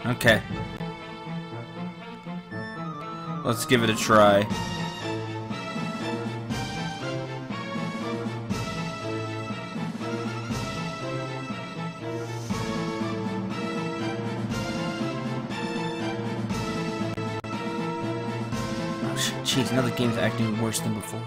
Okay. Let's give it a try. Oh, jeez, another game's acting worse than before.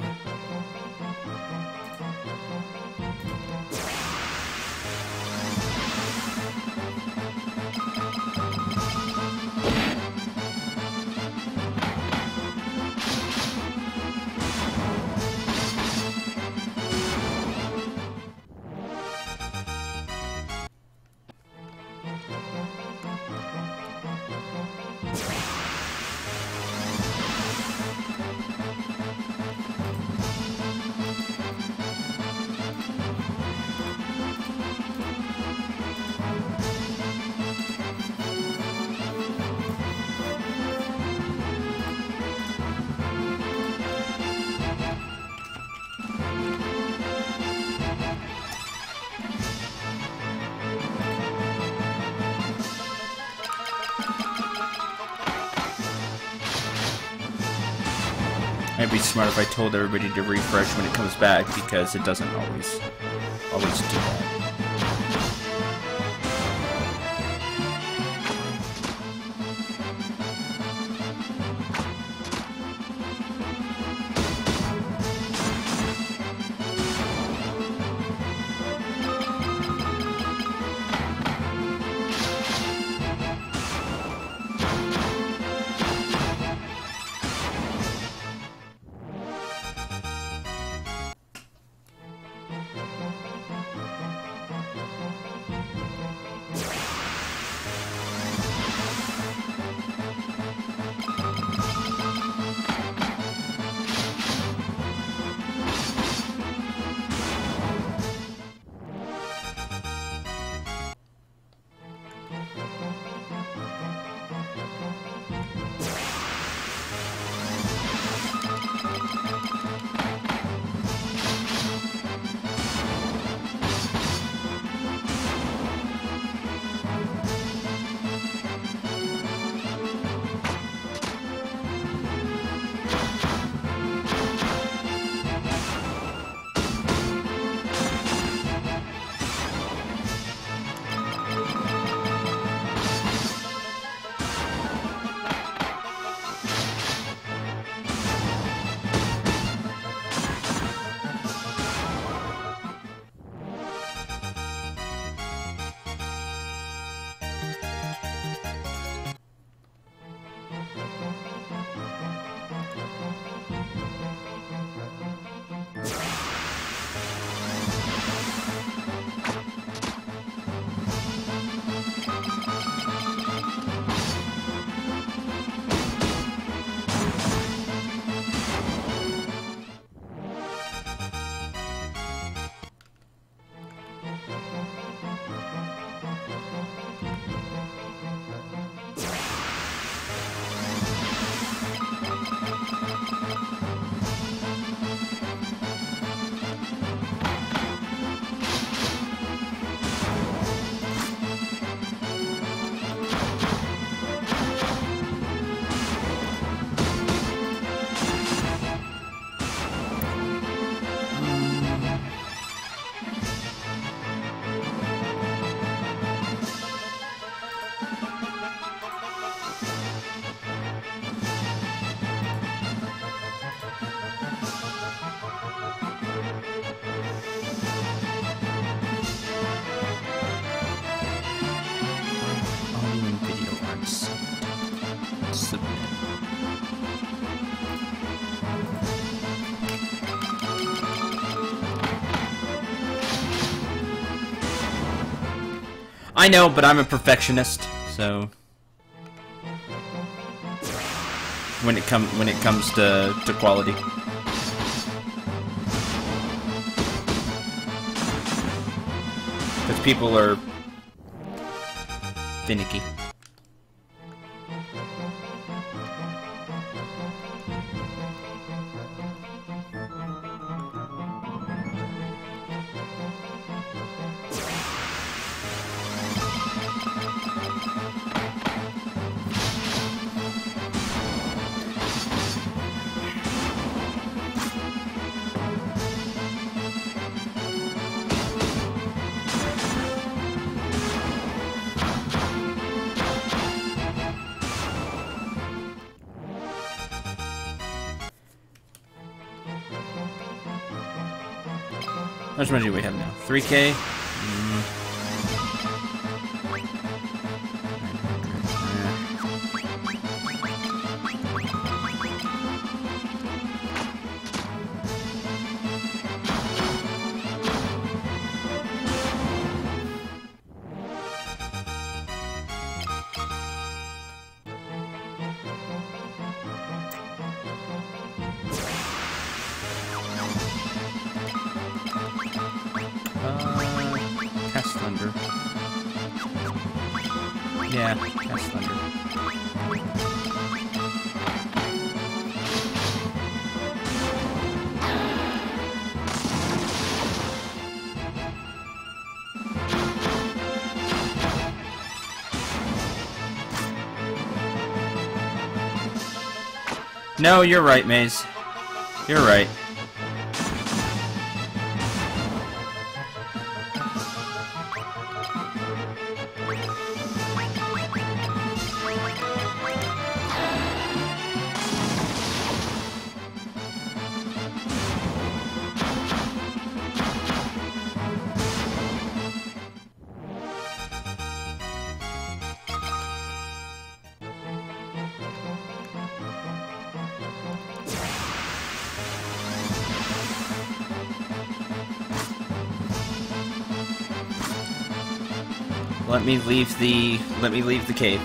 It'd be smart if I told everybody to refresh when it comes back, because it doesn't always do that. I know, but I'm a perfectionist, so when it comes to quality. Because people are finicky. much money do we have now? 3K? Cast Thunder. Yeah, Cast Thunder. No, you're right, Maze. You're right. Let me leave the cave.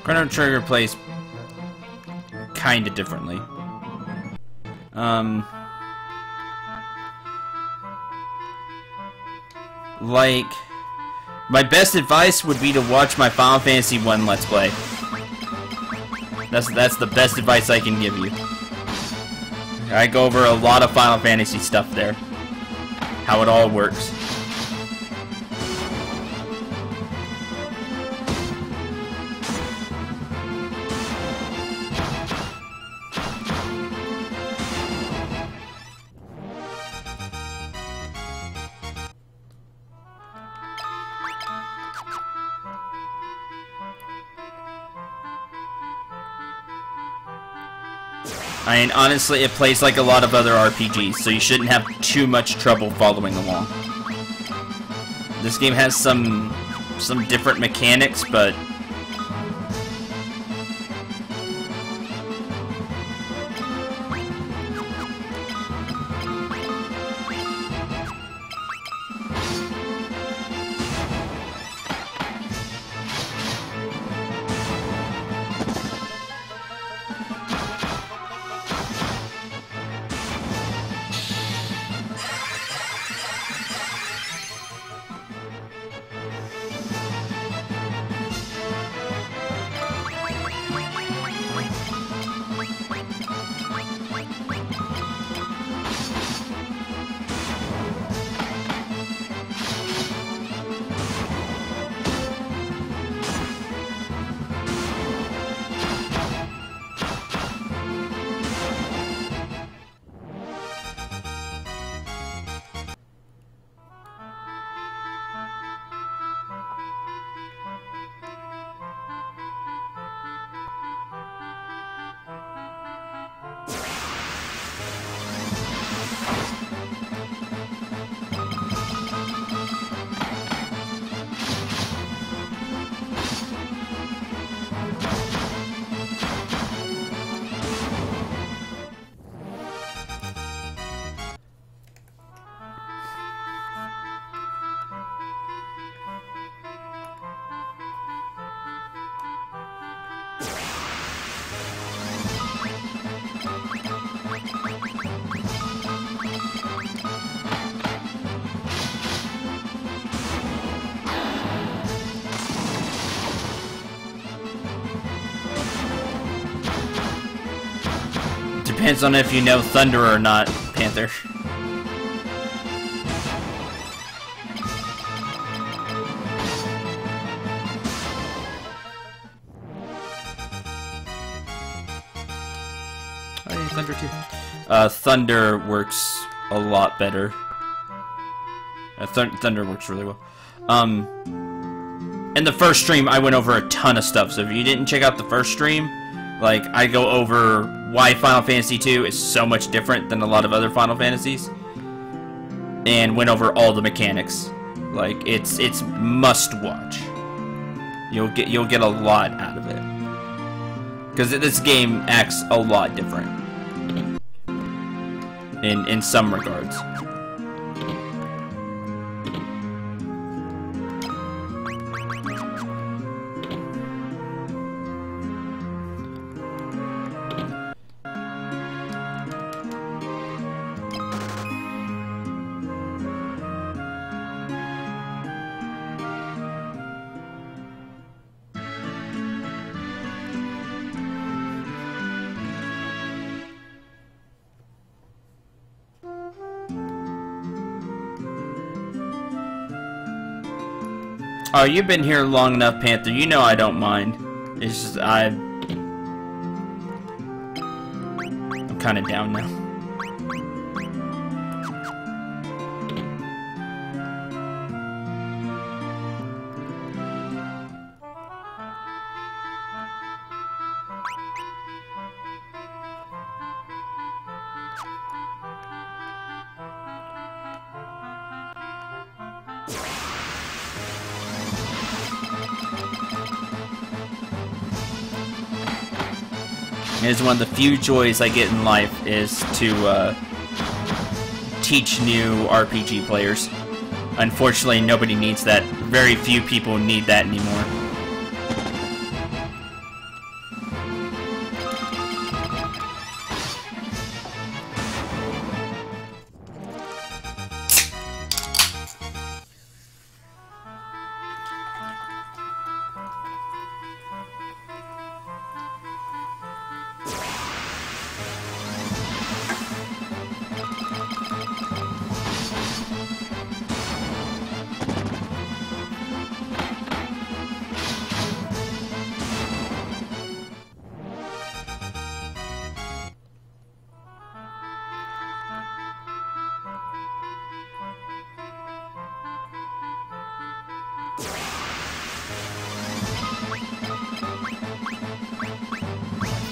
Chrono Trigger plays kinda differently. Like, my best advice would be to watch my Final Fantasy 1 Let's Play. That's the best advice I can give you. I go over a lot of Final Fantasy stuff there. How it all works. I mean, honestly, it plays like a lot of other RPGs, so you shouldn't have too much trouble following along. This game has some different mechanics, but Depends on if you know Thunder or not, Panther. Oh, yeah, Thunder too. Thunder works a lot better. Thunder works really well. In the first stream, I went over a ton of stuff, so if you didn't check out the first stream, like, I go over why Final Fantasy II is so much different than a lot of other Final Fantasies, and went over all the mechanics. Like, it's must watch. You'll get a lot out of it, because this game acts a lot different in some regards. Oh, you've been here long enough, Panther. You know I don't mind. It's just I'm kind of down now. It's one of the few joys I get in life is to teach new RPG players. Unfortunately, nobody needs that. Very few people need that anymore.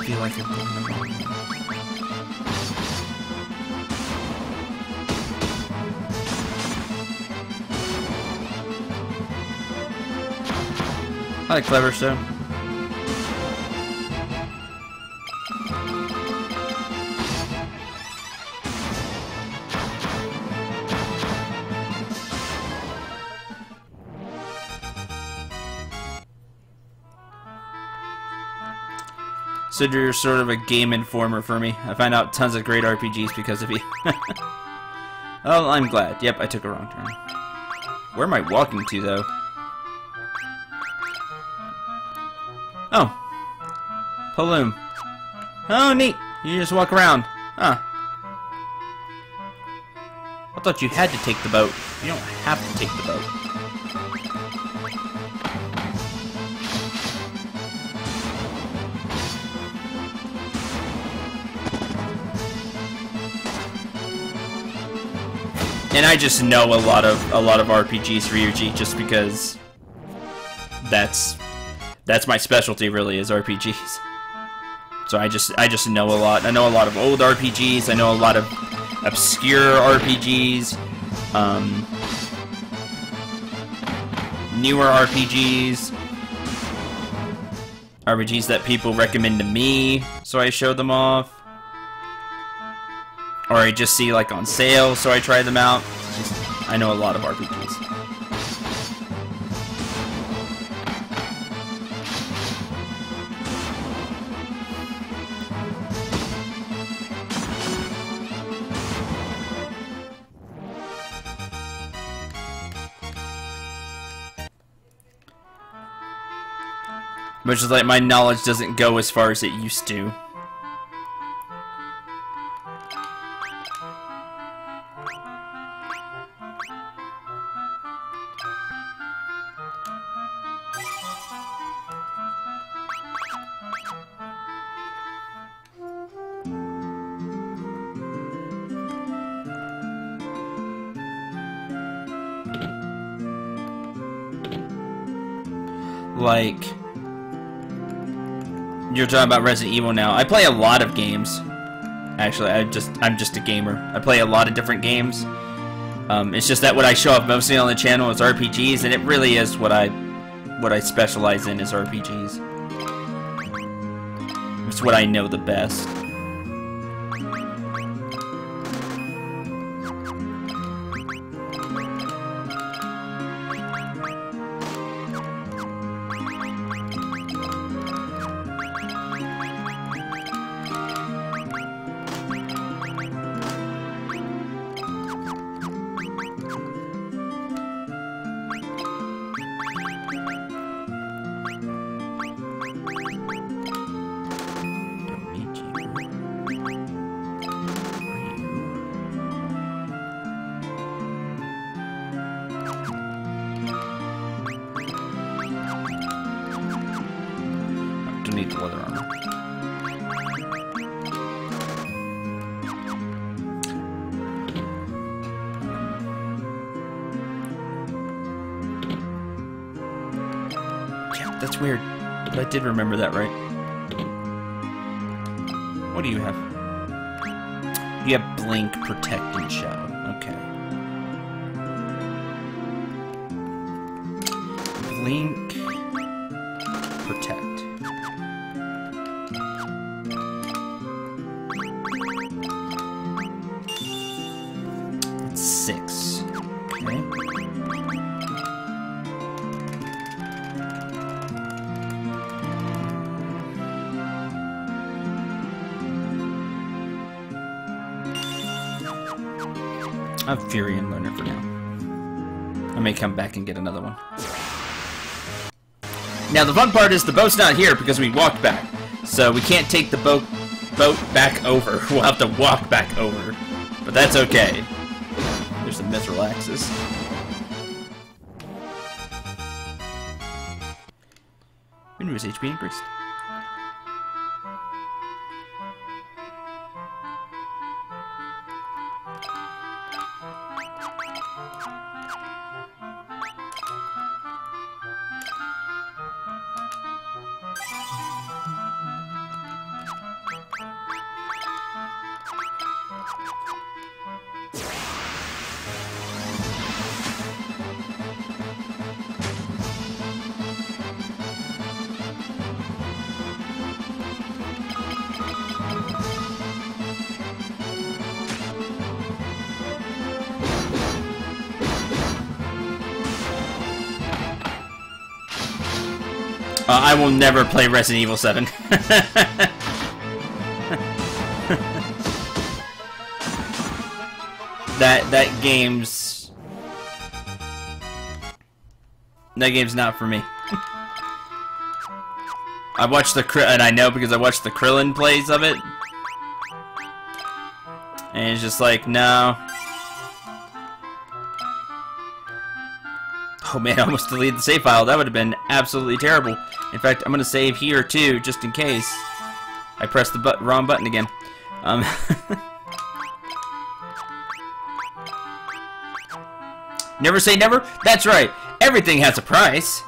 I feel like I'm going the wrong way. Hi, Cleverstone. Cendril, you're sort of a game informer for me. I find out tons of great RPGs because of you. Oh, I'm glad. Yep, I took a wrong turn. Where am I walking to, though? Oh. Paloom. Oh, neat. You just walk around. Huh. I thought you had to take the boat. You don't have to take the boat. And I just know a lot of RPGs for Ryuji just because that's my specialty, really, is RPGs. So I just know a lot. I know a lot of old RPGs. I know a lot of obscure RPGs, newer RPGs, RPGs that people recommend to me, so I show them off. Or I just see, like, on sale, so I try them out. I know a lot of RPGs. Which is like, my knowledge doesn't go as far as it used to. like, you're talking about Resident Evil now. I play a lot of games. Actually, I'm just a gamer. I play a lot of different games. It's just that what I show off mostly on the channel is RPGs, and it really is what I specialize in is RPGs. It's what I know the best. Need the leather armor. Yeah, that's weird. But I did remember that, right? What do you have? You have Blink, Protect, and Shadow. Okay. Blink, Protect. That's 6. Okay. I have Fury and Learner for now. I may come back and get another one. Now the fun part is the boat's not here because we walked back. So we can't take the boat back over. We'll have to walk back over. But that's okay. There's some mithril axes. Windows HP increased. I will never play Resident Evil 7. That game's not for me. I watched and I know because I watched the Krillin plays of it, and it's just like, no. Oh man, I almost deleted the save file. That would have been absolutely terrible. In fact, I'm going to save here too, just in case I press the wrong button again. Never say never? That's right. Everything has a price.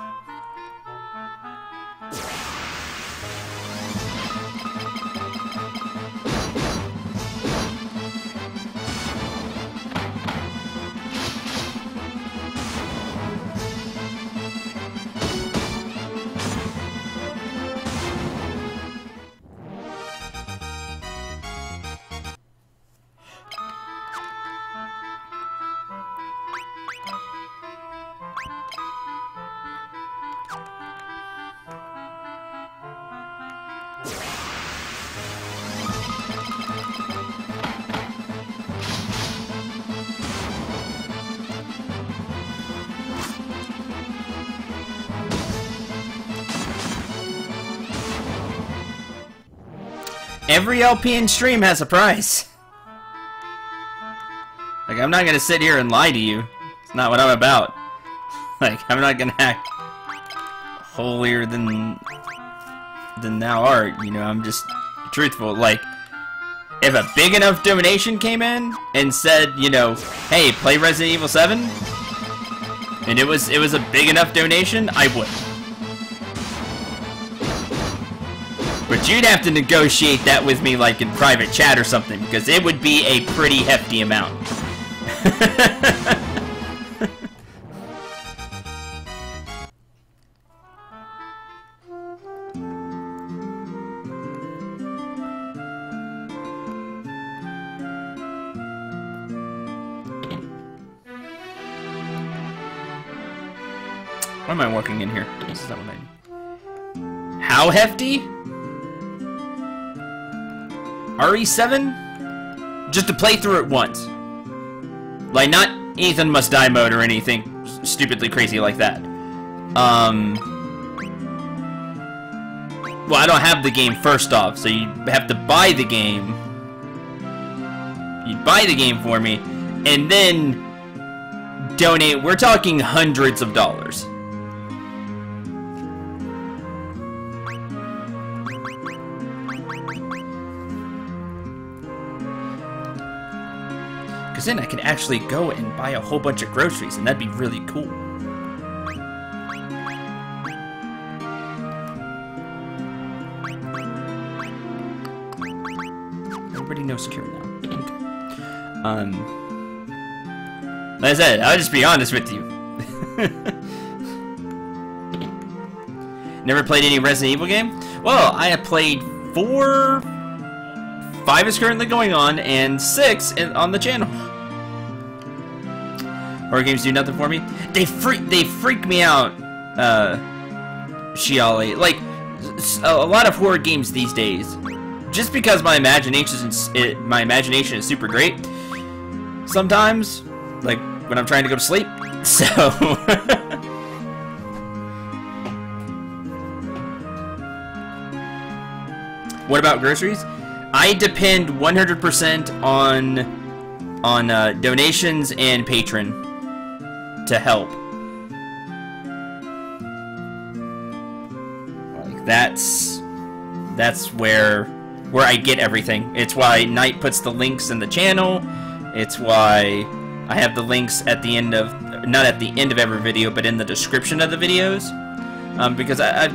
Every LP in stream has a price. Like, I'm not gonna sit here and lie to you. It's not what I'm about. Like, I'm not gonna act holier than thou art, you know, I'm just truthful. Like, if a big enough donation came in and said, you know, hey, play Resident Evil 7, and it was a big enough donation, I would. But you'd have to negotiate that with me, like, in private chat or something, because it would be a pretty hefty amount. Why am I working in here? This is not what I do. How hefty? RE7? Just to play through it once. Like, not Ethan Must Die mode or anything stupidly crazy like that. Well, I don't have the game first off, so you have to buy the game. You buy the game for me, and then donate. We're talking hundreds of dollars. Because then I can actually go and buy a whole bunch of groceries, and that'd be really cool. Everybody knows secure now. Okay. Like I said, I'll just be honest with you. Never played any Resident Evil game? Well, I have played 4, 5 is currently going on, and 6 on the channel. Horror games do nothing for me. They freak me out, Shiali. Like, a lot of horror games these days, just because my imagination is super great. Sometimes, like when I'm trying to go to sleep. So. What about groceries? I depend 100% on donations and Patreon to help. Like that's where I get everything. It's why Knight puts the links in the channel. It's why I have the links at the end of, not at the end of every video, but in the description of the videos. Because I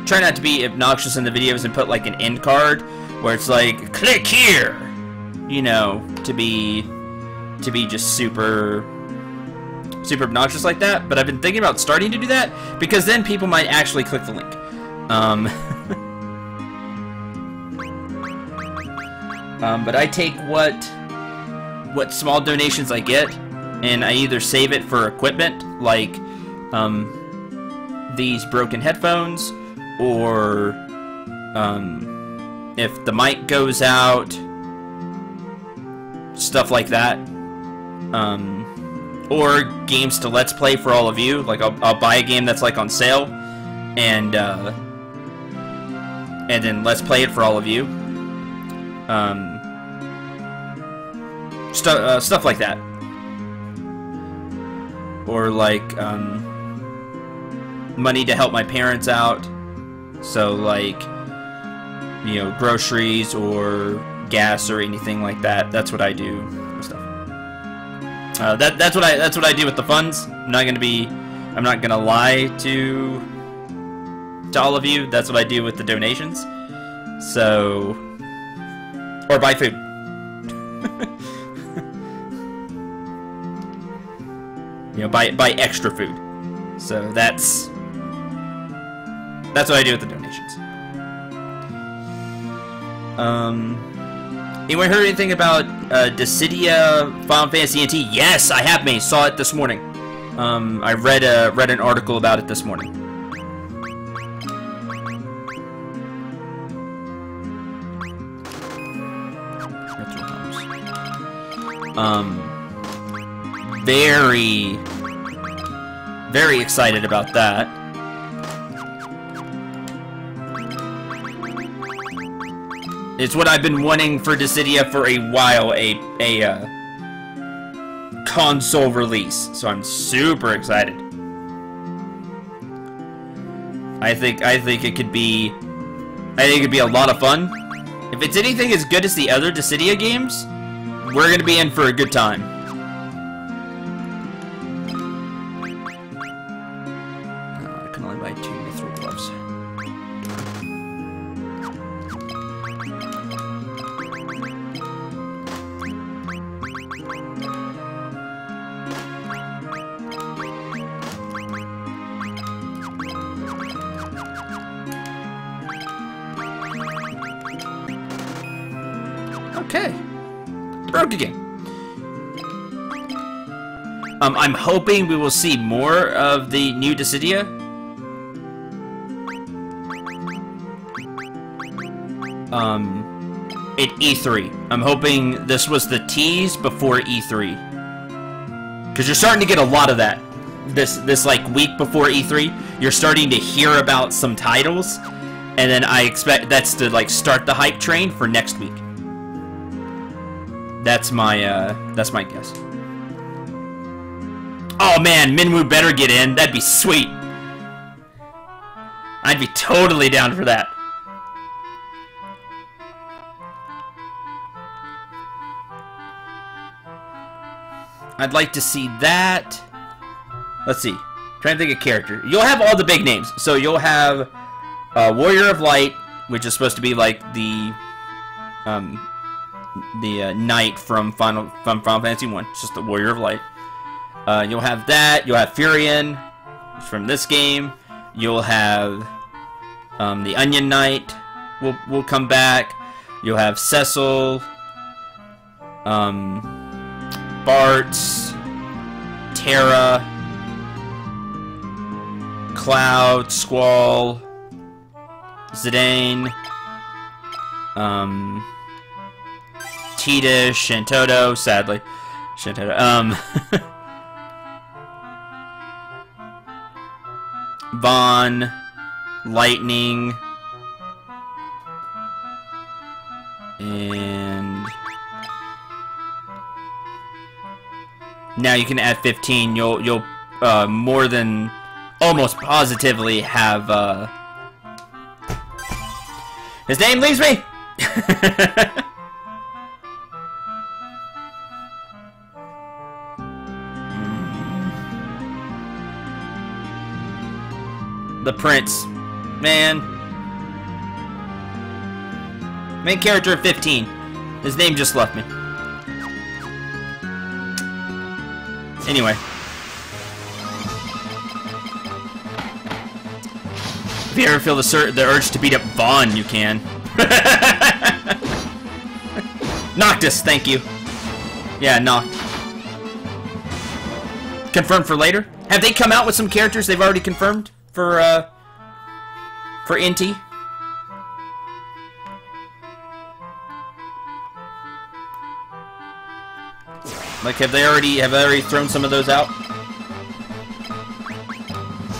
try not to be obnoxious in the videos and put like an end card where it's like, click here, you know, to be just super obnoxious like that. But I've been thinking about starting to do that, because then people might actually click the link. But I take what small donations I get, and I either save it for equipment, like these broken headphones, or if the mic goes out, stuff like that. Or games to Let's Play for all of you. Like I'll buy a game that's like on sale, and then Let's Play it for all of you. Stuff like that. Or like money to help my parents out. So like, you know, groceries or gas or anything like that. That's what I do. That's what I do with the funds. I'm not gonna lie to all of you. That's what I do with the donations. So, or buy food. You know, buy extra food. So that's what I do with the donations. Anyone heard anything about Dissidia Final Fantasy NT? Yes, I have, mate. Saw it this morning. I read an article about it this morning. Very excited about that. It's what I've been wanting for Dissidia for a while, a console release. So I'm super excited. I think it could be a lot of fun. If it's anything as good as the other Dissidia games, we're gonna be in for a good time. I can only buy 2 mithril gloves. Okay. Broke again. I'm hoping we will see more of the new Dissidia. At E3. I'm hoping this was the tease before E3. Because you're starting to get a lot of that. This like week before E3, you're starting to hear about some titles, and then I expect that's to like start the hype train for next week. That's my guess. Oh man, Minwoo better get in. That'd be sweet. I'd be totally down for that. I'd like to see that. Let's see. Trying to think of character. You'll have all the big names. So you'll have Warrior of Light, which is supposed to be like the knight from Final Fantasy 1. It's just the Warrior of Light. You'll have that. You'll have Furion from this game. You'll have the Onion Knight will come back. You'll have Cecil, Bartz, Terra, Cloud, Squall, Zidane, Tidus, Shantoto, sadly. Shantoto, Vaughn, Lightning, and now you can add 15. You'll more than almost positively have his name leaves me. The Prince, man. Main character 15. His name just left me. Anyway. If you ever feel the urge to beat up Vaughn, you can. Noctis, thank you. Yeah, Noct. Confirmed for later? Have they come out with some characters they've already confirmed for NT? Like, have they already thrown some of those out?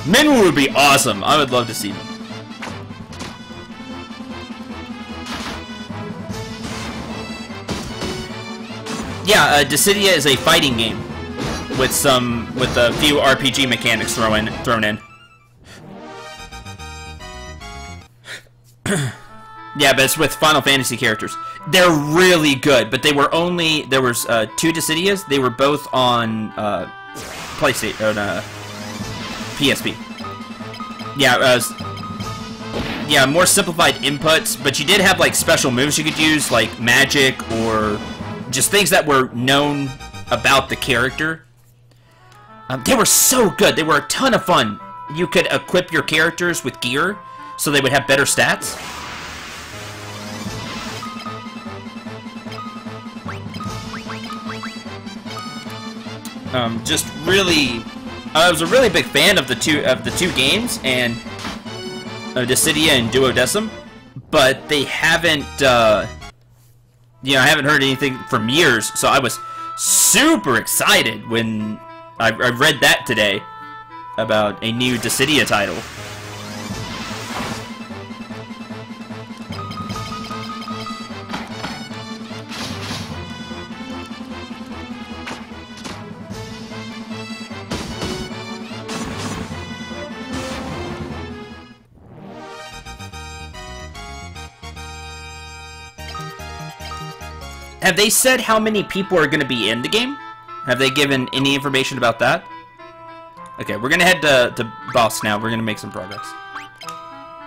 Minwoo would be awesome. I would love to see them. Yeah, Dissidia is a fighting game with a few RPG mechanics thrown in. Yeah, but it's with Final Fantasy characters. They're really good, but there was 2 Dissidias. They were both on PlayStation, PSP. Yeah, more simplified inputs, but you did have like special moves you could use, like magic or just things that were known about the character. They were so good. They were a ton of fun. You could equip your characters with gear, so they would have better stats. Just really, I was a really big fan of the two games, and Dissidia and Duodecim, but they haven't, I haven't heard anything from years, so I was super excited when I read that today about a new Dissidia title. Have they said how many people are going to be in the game? Have they given any information about that? Okay, we're going to head to boss now. We're going to make some progress.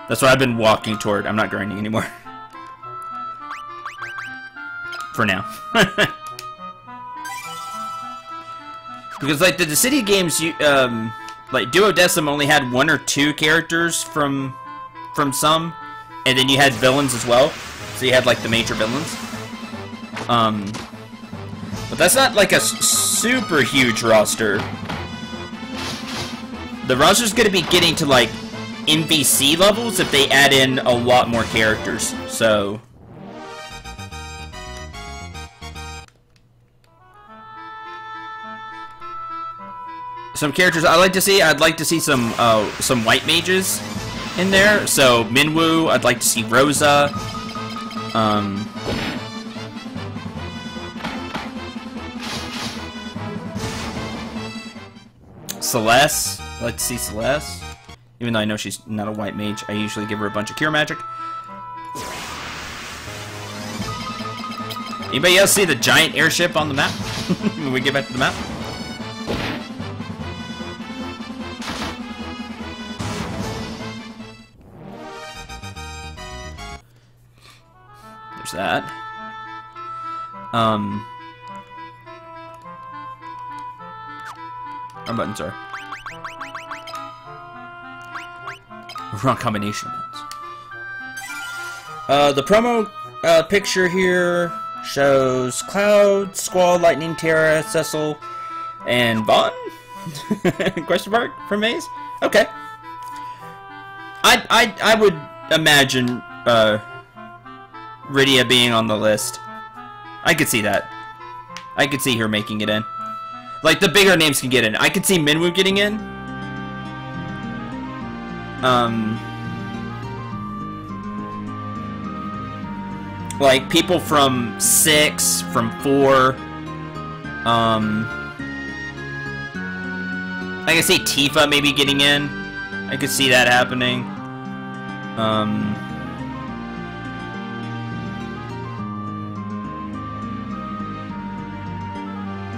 That's what I've been walking toward. I'm not grinding anymore. For now. Because, like, the Dissidia games, like, Duodecim only had 1 or 2 characters from some, and then you had villains as well. So you had, like, the major villains. But that's not like a super huge roster. The roster's gonna be getting to like MVC levels if they add in a lot more characters, so... Some characters I'd like to see some white mages in there. So Minwoo, I'd like to see Rosa. Celeste, I'd like to see Celeste. Even though I know she's not a white mage, I usually give her a bunch of cure magic. Anybody else see the giant airship on the map? When we get back to the map? There's that. Wrong button, sorry. Wrong combination. The promo picture here shows Cloud, Squall, Lightning, Terra, Cecil, and Vaughn? Question mark from Maze? Okay. I would imagine Rydia being on the list. I could see that. I could see her making it in. Like, the bigger names can get in. I could see Minwoo getting in. Like, people from 6, from 4. I could see Tifa maybe getting in. I could see that happening.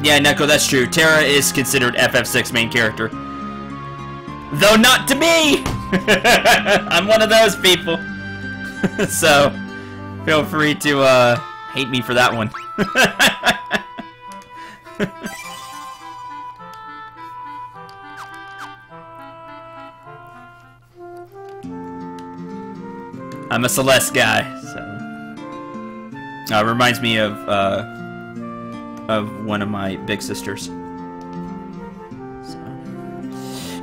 Yeah, Neko, that's true. Terra is considered FF6 main character. Though not to me! I'm one of those people. So, feel free to hate me for that one. I'm a Celeste guy, so... reminds me of one of my big sisters. So.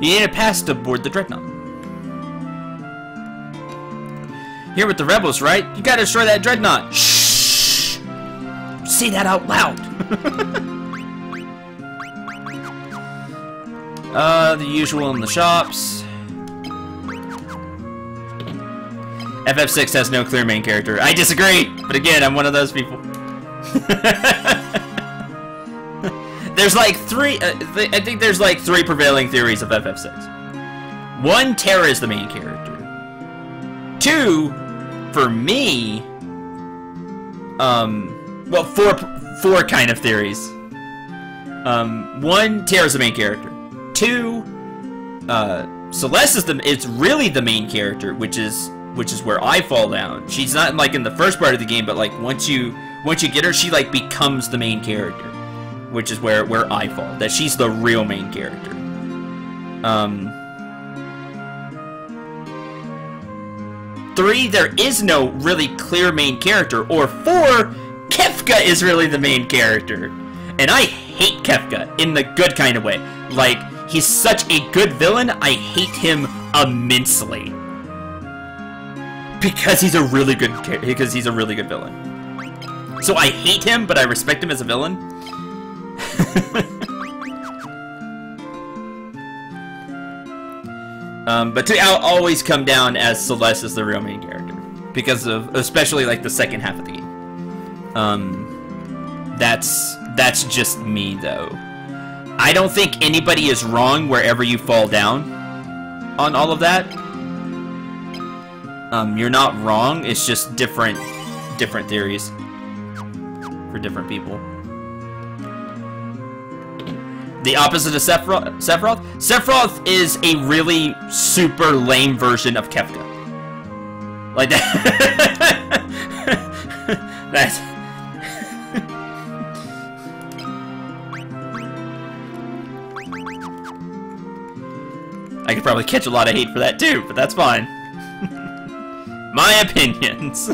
You need a pass to board the Dreadnought. Here with the rebels, right? You gotta destroy that Dreadnought. Shh! Say that out loud. The usual in the shops. FF6 has no clear main character. I disagree, but again, I'm one of those people. There's like three, I think there's like 3 prevailing theories of FF6. 1, Terra is the main character. 2, for me, well, 4 kind of theories. 1, Terra's the main character. 2, Celeste is really the main character, which is where I fall down. She's not like in the first part of the game, but like once you get her, she like becomes the main character. Which is where I fall. That she's the real main character. 3, there is no really clear main character. Or 4, Kefka is really the main character. And I hate Kefka in the good kind of way. Like, he's such a good villain, I hate him immensely. Because he's a really good villain. So I hate him, but I respect him as a villain. But I'll always come down as Celeste is the real main character. Because of, especially like the second half of the game. That's just me though. I don't think anybody is wrong wherever you fall down on all of that. You're not wrong, it's just different theories for different people. The opposite of Sephiroth? Sephiroth is a really super lame version of Kefka. Like that. That's... I could probably catch a lot of hate for that too, but that's fine. My opinions.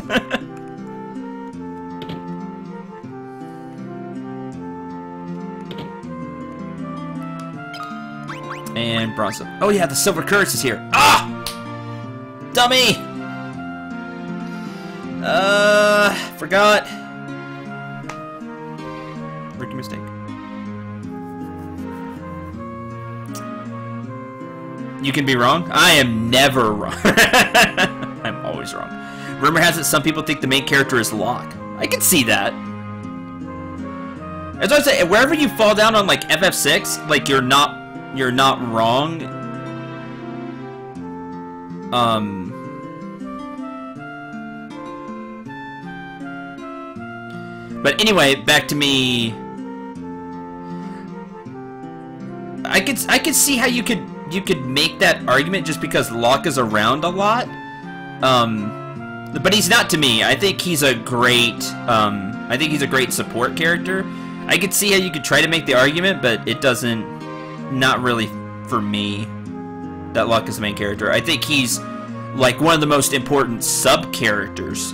And bronze. Oh yeah, the silver curse is here. Ah! Dummy! Forgot. Rookie mistake. You can be wrong? I am never wrong. I'm always wrong. Rumor has it some people think the main character is Locke. I can see that. As I say, wherever you fall down on like FF6, like you're not wrong. But anyway, back to me. I could see how you could make that argument just because Locke is around a lot. But he's not to me. I think he's a great support character. I could see how you could try to make the argument, but it doesn't. Not really for me. That Locke is the main character. I think he's like one of the most important sub characters.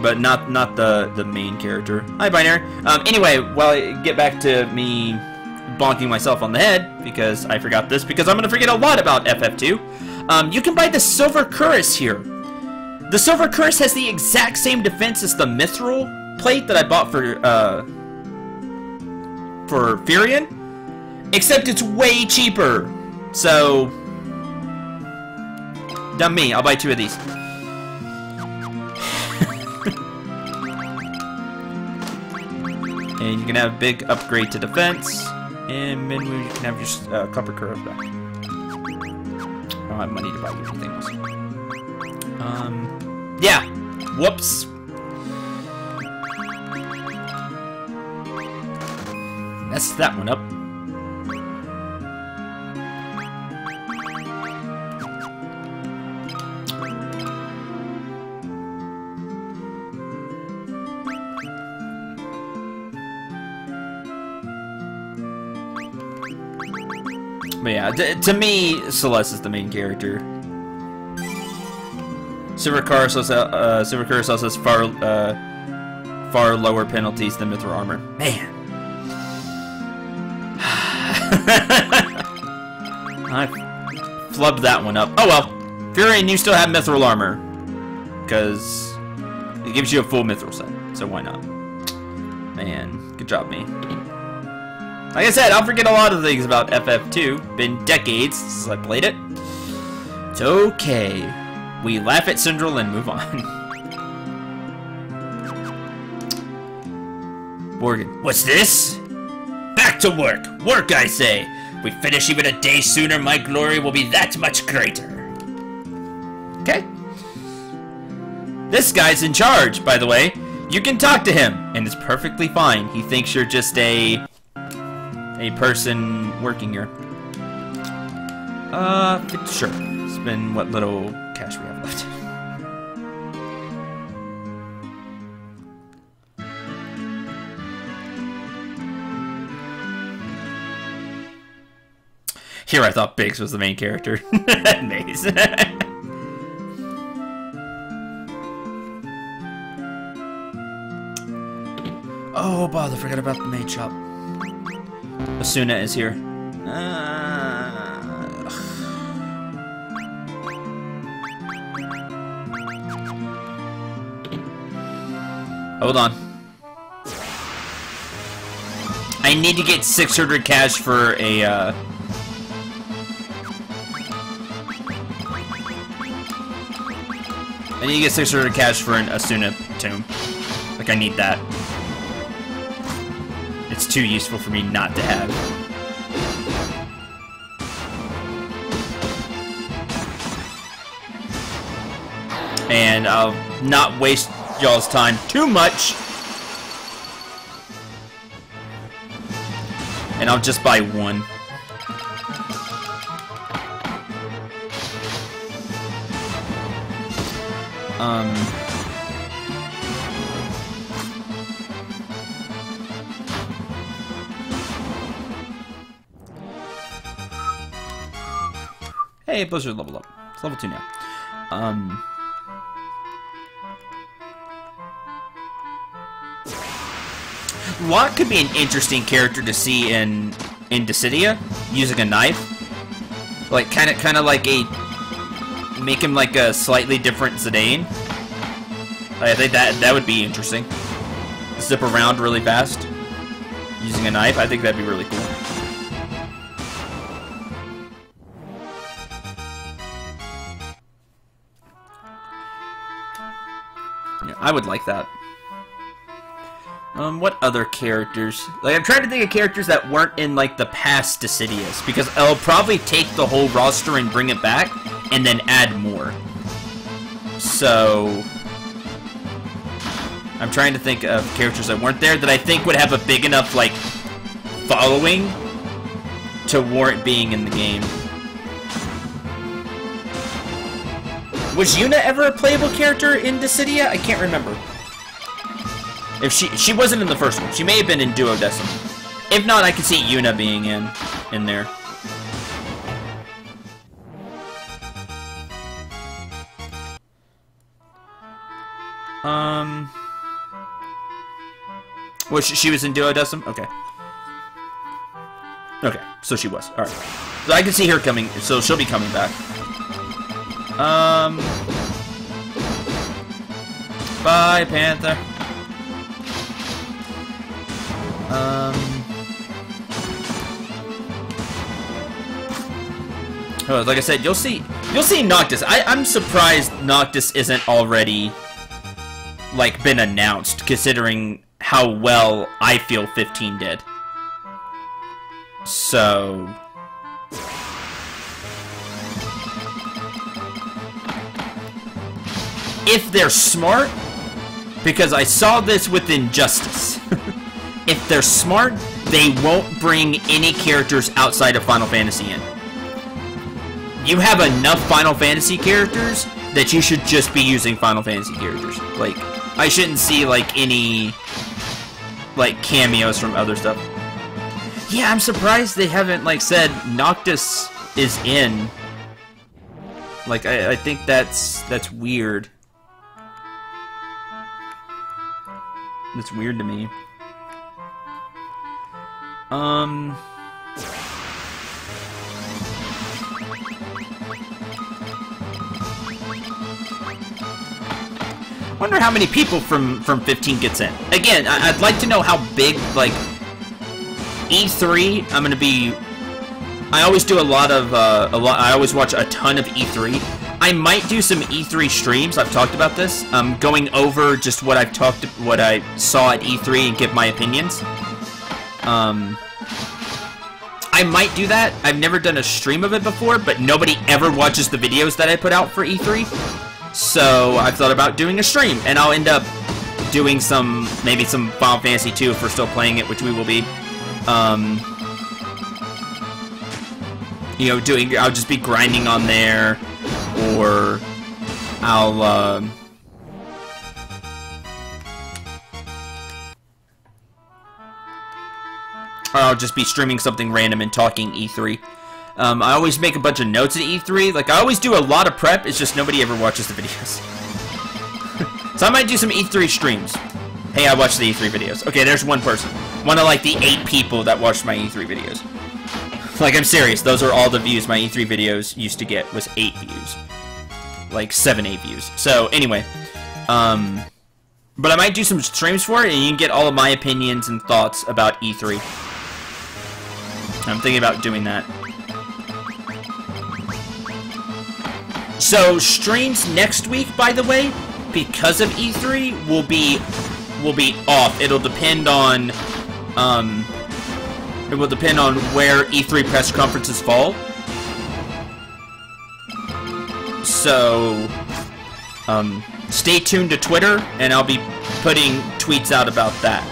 But not the main character. Hi, Binary. Anyway, well, get back to me bonking myself on the head, because I forgot this, because I'm going to forget a lot about FF2. You can buy the Silver Cuirass here. The Silver Cuirass has the exact same defense as the Mithril plate that I bought for Furion, except it's way cheaper. So, dumb me, I'll buy 2 of these. And you can have a big upgrade to defense, and mid-move you can have your copper curve back. I don't have money to buy you anything else. Yeah. Whoops. Messed that one up. But yeah, to me, Celeste is the main character. Silver Cuirass also has far lower penalties than Mithril armor. Man. I flubbed that one up. Oh well. Furion, you still have Mithril armor. Because it gives you a full Mithril set. So why not? Man, good job, me. Like I said, I'll forget a lot of things about FF2. Been decades since I played it. It's okay. We laugh at Cendril and move on. Morgan, what's this? Back to work! Work, I say! If we finish even a day sooner, my glory will be that much greater. Okay. This guy's in charge, by the way. You can talk to him, and it's perfectly fine. He thinks you're just a person working here. Sure. Spend what little cash we have left. Here I thought Biggs was the main character. Maze. Oh, bother, forgot about the maid shop. Asuna is here. Hold on. I need to get 600 cash for a, I need to get 600 cash for an Asuna tomb. Like, I need that. It's too useful for me not to have. And I'll not waste y'all's time too much. And I'll just buy one. Hey, Blizzard leveled up. It's level 2 now. Locke could be an interesting character to see in Dissidia, using a knife. Like, kind of like a... Make him like a slightly different Zidane. I think that would be interesting. Zip around really fast, using a knife. I think that'd be really cool. Yeah, I would like that. What other characters? Like, I'm trying to think of characters that weren't in, like, the past Dissidias, because I'll probably take the whole roster and bring it back, and then add more. So... I'm trying to think of characters that weren't there that I think would have a big enough, like, following to warrant being in the game. Was Yuna ever a playable character in Dissidia? I can't remember. If she wasn't in the first one. She may have been in Duodecim. If not, I could see Yuna being in there. Was she was in Duodecim? Okay. Okay, so she was. Alright. So I can see her coming, so she'll be coming back. Bye, Panther. Oh, like I said, you'll see Noctis. I'm surprised Noctis isn't already, like, been announced, considering how well I feel 15 did. So... if they're smart, because I saw this with Injustice, if they're smart, they won't bring any characters outside of Final Fantasy in. You have enough Final Fantasy characters that you should just be using Final Fantasy characters. Like, I shouldn't see, like, any, like, cameos from other stuff. Yeah, I'm surprised they haven't, like, said Noctis is in. Like, I think that's weird. That's weird to me. Wonder how many people from 15 gets in. Again, I'd like to know how big, like, E3, I'm gonna be... I always do I always watch a ton of E3. I might do some E3 streams, I've talked about this, going over just what I saw at E3 and give my opinions. I might do that. I've never done a stream of it before, but nobody ever watches the videos that I put out for E3. So I've thought about doing a stream, and I'll end up doing maybe some Final Fantasy 2 if we're still playing it, which we will be. You know, I'll just be grinding on there, or I'll just be streaming something random and talking E3. I always make a bunch of notes at E3. Like, I always do a lot of prep, it's just nobody ever watches the videos. So I might do some E3 streams. Hey, I watched the E3 videos. Okay, there's one person. One of, like, the 8 people that watched my E3 videos. Like, I'm serious. Those are all the views my E3 videos used to get, was 8 views. Like, 7, 8 views. So, anyway. But I might do some streams for it, and you can get all of my opinions and thoughts about E3. I'm thinking about doing that. So, streams next week, by the way, because of E3, will be off. It'll depend on, where E3 press conferences fall. So, stay tuned to Twitter, and I'll be putting tweets out about that.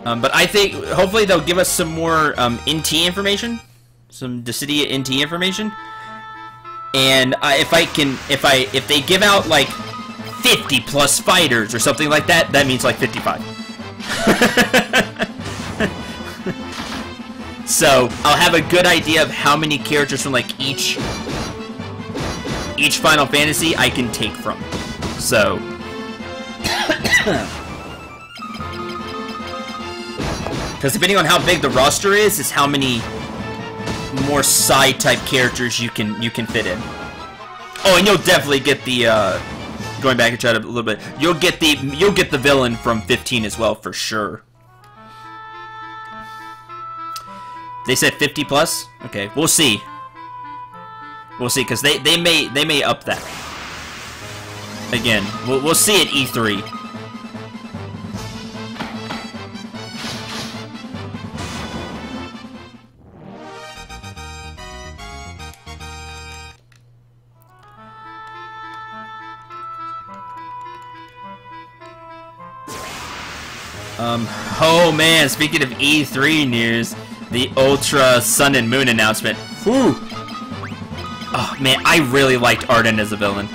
But I think, hopefully they'll give us some more, NT information. Some Dissidia NT information. And, if they give out, like, 50 plus fighters or something like that, that means, like, 55. So, I'll have a good idea of how many characters from, like, each each Final Fantasy I can take from. So... Because depending on how big the roster is how many more side-type characters you can fit in. Oh, and you'll definitely get the, going back and chat a little bit, you'll get the villain from 15 as well, for sure. They said 50 plus? Okay, we'll see. We'll see, because they may up that. Again, we'll see at E3. Oh man, speaking of E3 news, the Ultra Sun and Moon announcement. Whew! Oh man, I really liked Arden as a villain.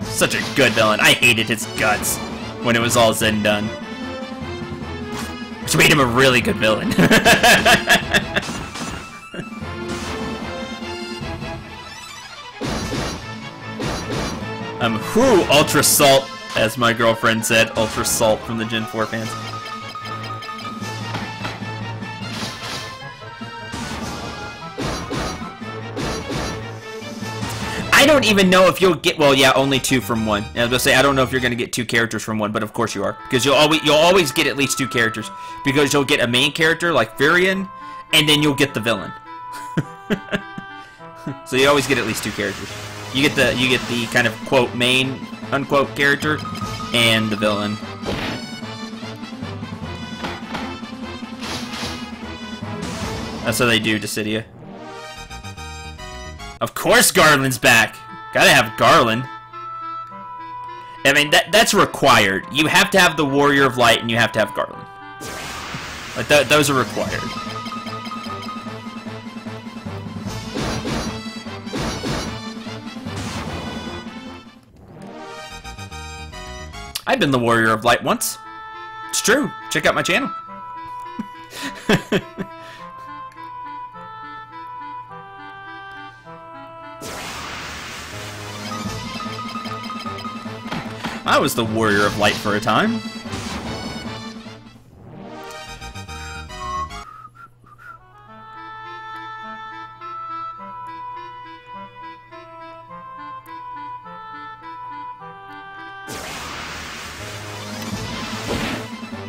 Such a good villain. I hated his guts when it was all said and done. Which made him a really good villain. Whew, Ultra Salt, as my girlfriend said. Ultra Salt from the Gen 4 fans. I don't even know if you'll get, well, yeah, only 2 from 1. I was gonna say, I don't know if you're gonna get 2 characters from 1, but of course you are. Because you'll always get at least 2 characters. Because you'll get a main character like Furion, and then you'll get the villain. So you always get at least 2 characters. You get the kind of quote main unquote character and the villain. That's how they do Dissidia. Of course Garland's back! Gotta have Garland. I mean, that's required. You have to have the Warrior of Light and you have to have Garland. Like, those are required. I've been the Warrior of Light once. It's true. Check out my channel. I was the Warrior of Light for a time.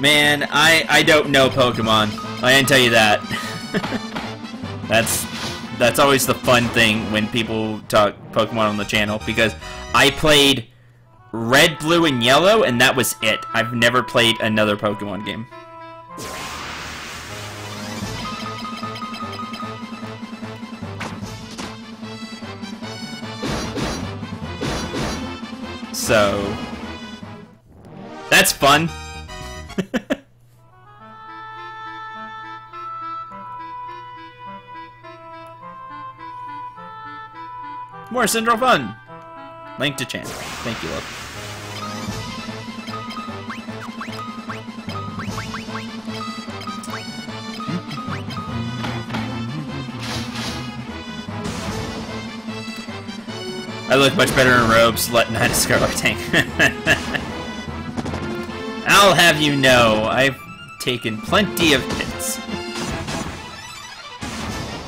Man, I don't know Pokemon. I can tell you that. That's always the fun thing when people talk Pokemon on the channel, because I played Red, Blue, and Yellow, and that was it. I've never played another Pokemon game. So, that's fun. More Cendril fun. Link to channel. Thank you, love. I look much better in robes. Let Night a Scarlet Tank. I'll have you know, I've taken plenty of hits.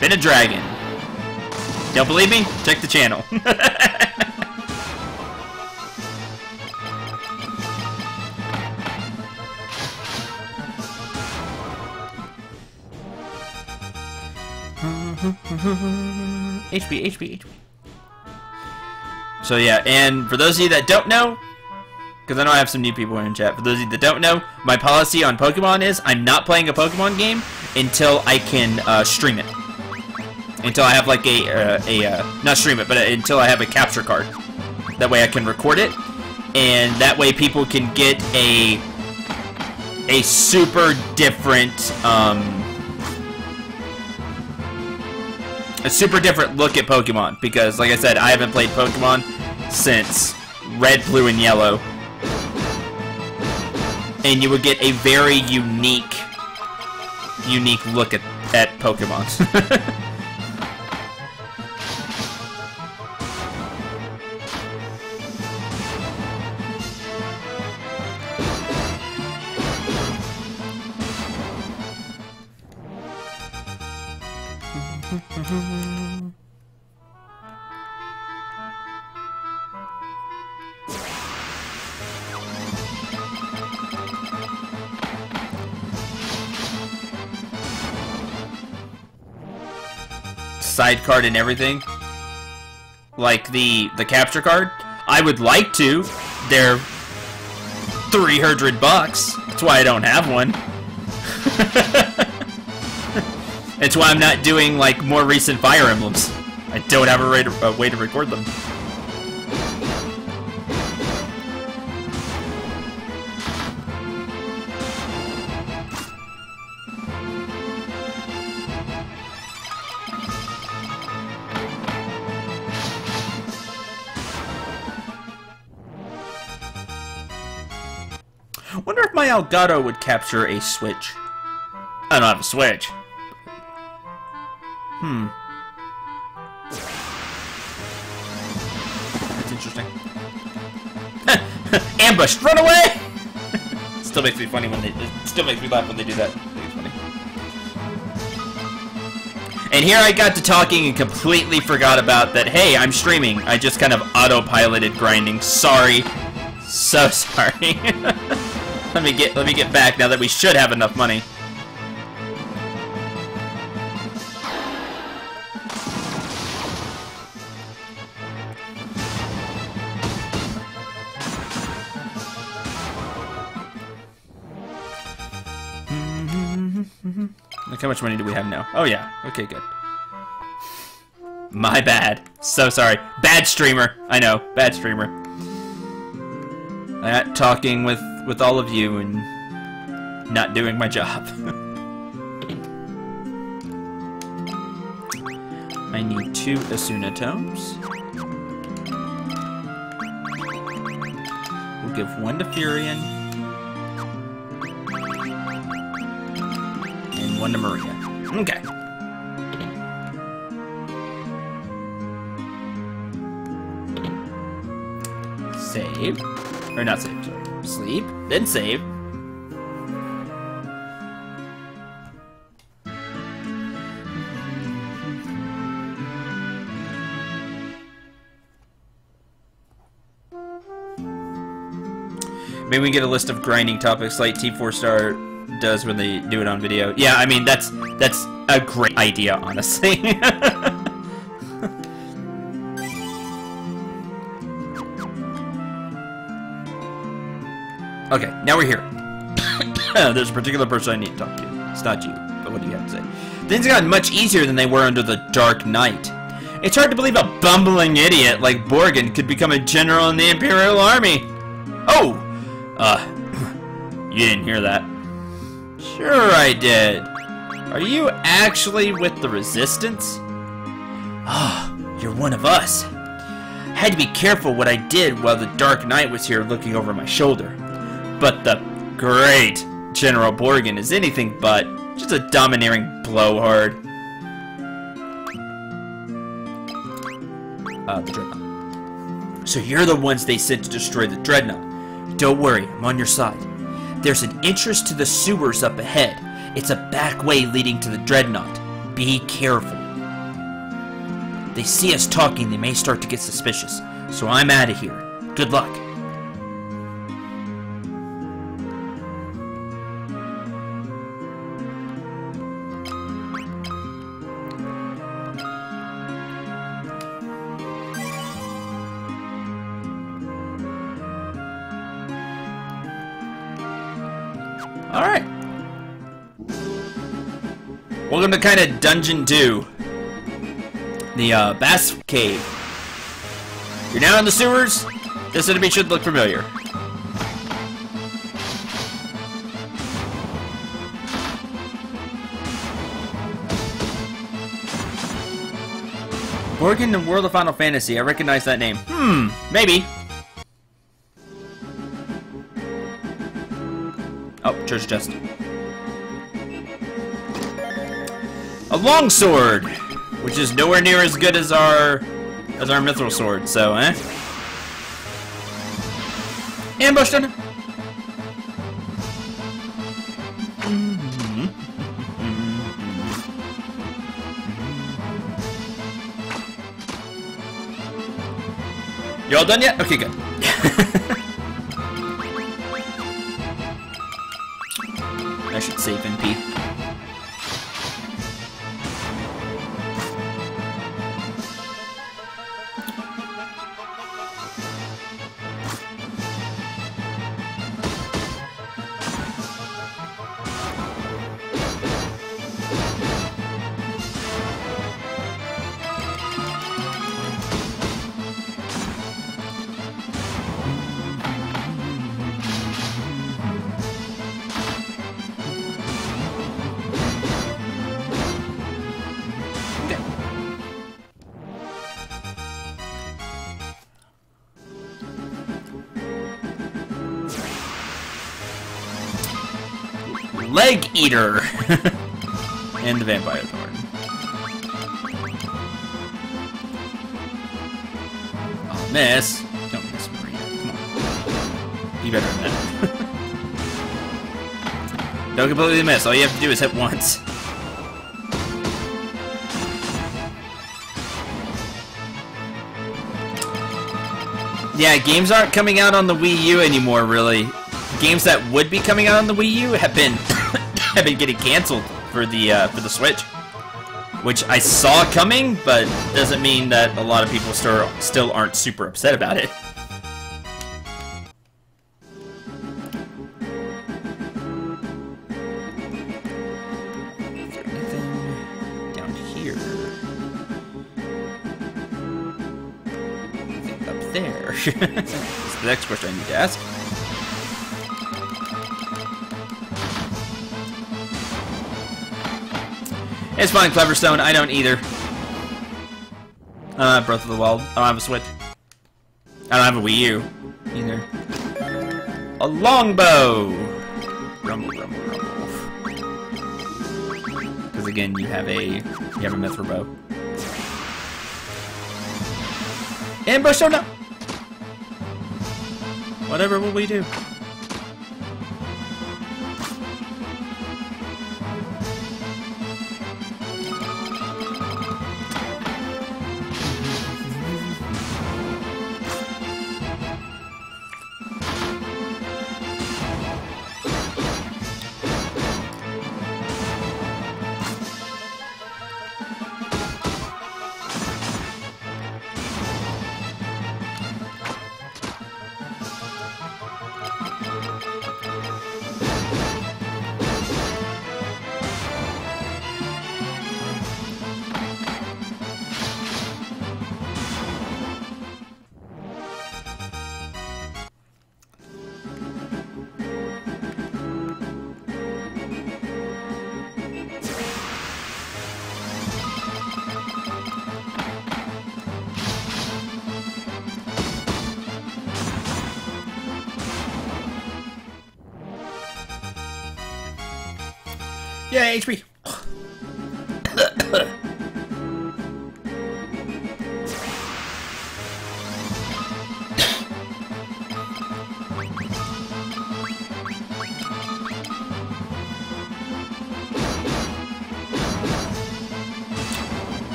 Been a dragon. Don't believe me? Check the channel. HP. So yeah, and for those of you that don't know, because I know I have some new people in chat, for those of you that don't know, my policy on Pokemon is I'm not playing a Pokemon game until I can stream it. Until I have like not stream it, but until I have a capture card. That way I can record it, and that way people can get a super different, look at Pokemon, because like I said, I haven't played Pokemon since Red, Blue, and Yellow. And you would get a very unique look at Pokemon. Side card and everything. Like the capture card. I would like to. They're $300. That's why I don't have one. It's why I'm not doing like more recent Fire Emblems. I don't have a way to record them. Wonder if my Elgato would capture a Switch. I don't have a Switch. That's interesting. Ambushed! Run away! Still makes me funny when it still makes me laugh when they do that. I think it's funny. And here I got to talking and completely forgot about that. Hey, I'm streaming. I just kind of autopiloted grinding. Sorry. So sorry. Let me get back now that we should have enough money. Look, how much money do we have now? Oh yeah. Okay, good. My bad. So sorry. Bad streamer. I know. Bad streamer. I got talking with all of you and not doing my job. I need 2 Asuna tomes. We'll give 1 to Furion. And 1 to Maria. Okay. Save. Or not save, sorry. Sleep, then save. Maybe we get a list of grinding topics like T4 Star does when they do it on video. Yeah, I mean that's a great idea, honestly. Okay, now we're here. There's a particular person I need to talk to. It's not you, but what do you have to say? Things got much easier than they were under the Dark Knight. It's hard to believe a bumbling idiot like Borgin could become a general in the Imperial Army. Oh! You didn't hear that. Sure I did. Are you actually with the Resistance? Ah, you're one of us. Had to be careful what I did while the Dark Knight was here looking over my shoulder. But the great General Borgin is anything but just a domineering blowhard. The Dreadnought. So you're the ones they sent to destroy the Dreadnought. Don't worry, I'm on your side. There's an entrance to the sewers up ahead. It's a back way leading to the Dreadnought. Be careful. They see us talking, they may start to get suspicious. So I'm out of here. Good luck. Alright. Welcome to kind of Dungeon 2. The, Bass Cave. You're now in the sewers? This enemy should look familiar. Borgin in World of Final Fantasy. I recognize that name. Maybe. Oh, treasure chest. A longsword, which is nowhere near as good as our mithril sword. So, ambushed him. You all done yet? Okay, good. I should save NP. Leg Eater! And the Vampire Thorn. Oh, miss. Don't miss, Maria. Come on. You better than that. Don't completely miss. All you have to do is hit once. Yeah, games aren't coming out on the Wii U anymore, really. Games that would be coming out on the Wii U have been have been getting canceled for the Switch, which I saw coming, but doesn't mean that a lot of people still aren't super upset about it. Is there anything down here? Anything up there? That's the next question I need to ask. It's fine, Cleverstone. I don't either. Breath of the Wild. I don't have a Switch. I don't have a Wii U either. A longbow. Rumble, rumble, rumble. Because again, you have a mithril bow. Ambush! Oh no! Whatever will we do? Yeah, HP.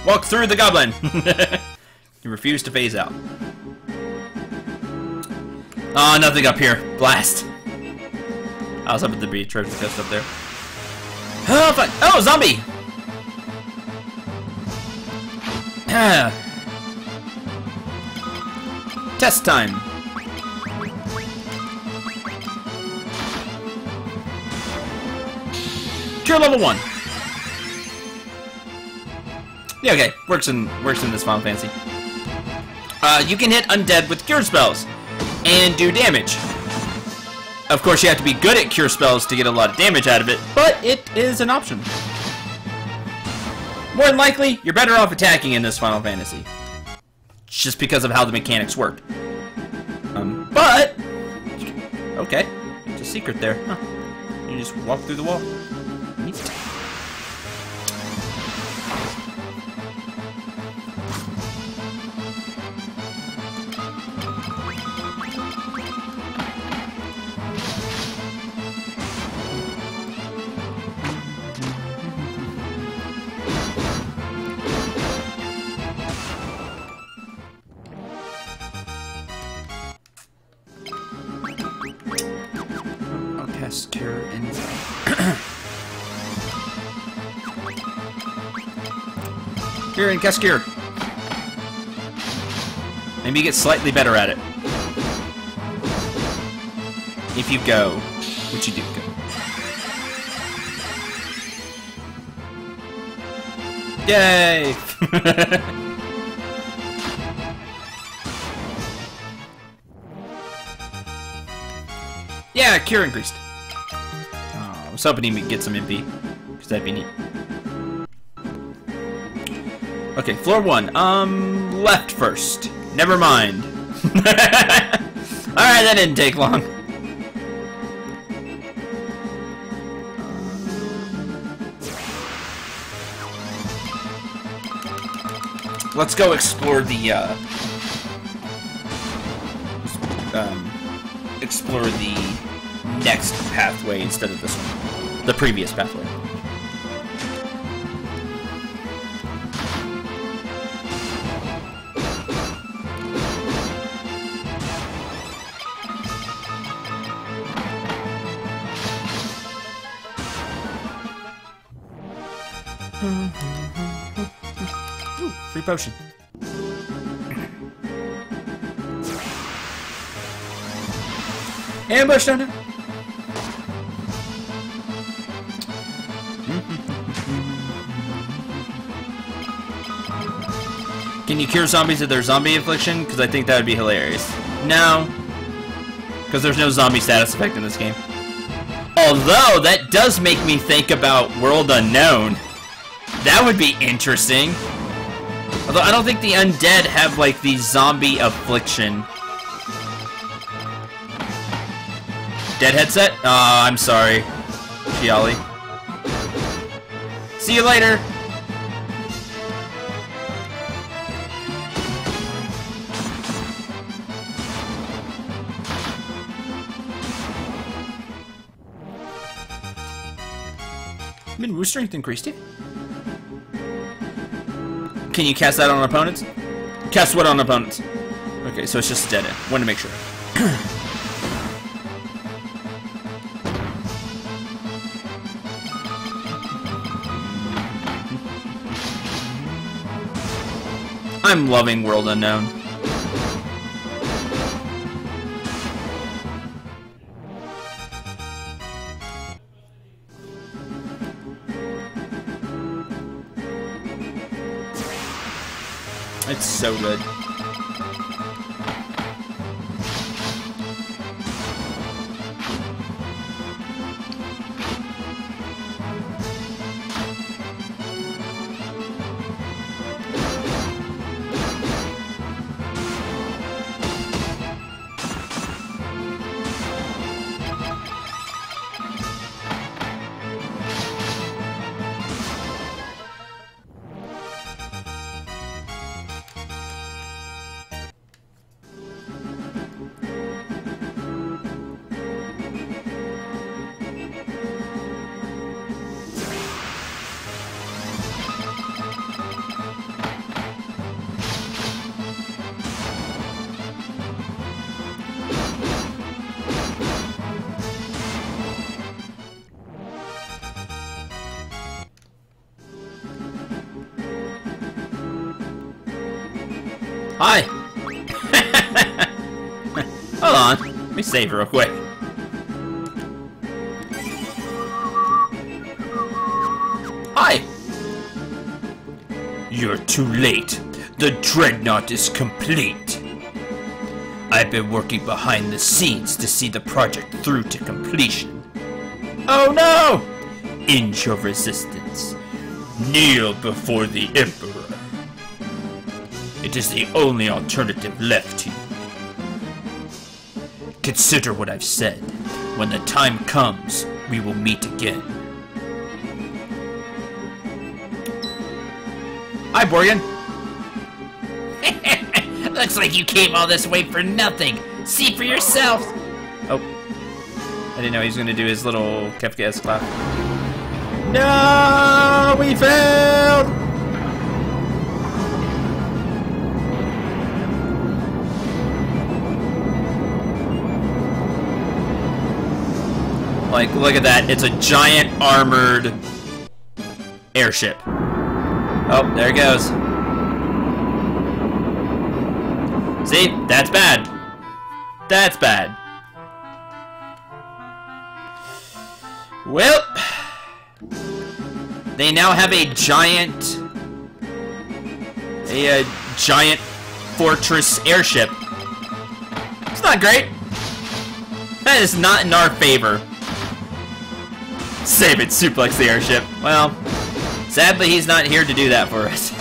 Walk through the goblin! You refuse to phase out. Oh, nothing up here. Blast. I was hoping to be a treasure chest up there. Oh, fuck. Oh, zombie! Test time. Cure level 1. Yeah, okay. Works in this Final Fantasy. You can hit undead with cure spells and do damage. Of course, you have to be good at cure spells to get a lot of damage out of it, but it is an option. More than likely, you're better off attacking in this Final Fantasy, just because of how the mechanics work. But okay, there's a secret there. Huh. You just walk through the wall. Neat. end zone. Here in Cascure. Maybe get slightly better at it. If you go, which you do go. Yay! Yeah, cure increased. Oh, I was hoping he would get some MP, because that'd be neat. Okay, floor 1. Left first. Never mind. Alright, that didn't take long. Let's go explore the, explore the next pathway instead of this one. The previous pathway. Ooh, free potion. Ambush down there. Can you cure zombies of their zombie affliction? Because I think that would be hilarious. No. Because there's no zombie status effect in this game. Although, that does make me think about World Unknown. That would be interesting. Although, I don't think the undead have, like, the zombie affliction. Dead headset? Aw, I'm sorry. Chiali. See you later! Min-Wu strength increased it. Can you cast that on opponents? Cast what on opponents? Okay, so it's just dead end. Wanted to make sure. I'm loving World Unknown. It's so good. Hi! Hold on. Let me save real quick. Hi! You're too late. The dreadnought is complete. I've been working behind the scenes to see the project through to completion. Oh no! End your resistance. Kneel before the Emperor. It is the only alternative left to you. Consider what I've said. When the time comes, we will meet again. Hi, Borgen. Looks like you came all this way for nothing. See for yourself. Oh. I didn't know he was going to do his little Kefka-esque clap. No! We failed! Like, look at that. It's a giant armored airship. Oh, there it goes. See? That's bad. That's bad. Well, they now have a giant fortress airship. It's not great. That is not in our favor. Save it, suplex the airship. Well, sadly he's not here to do that for us.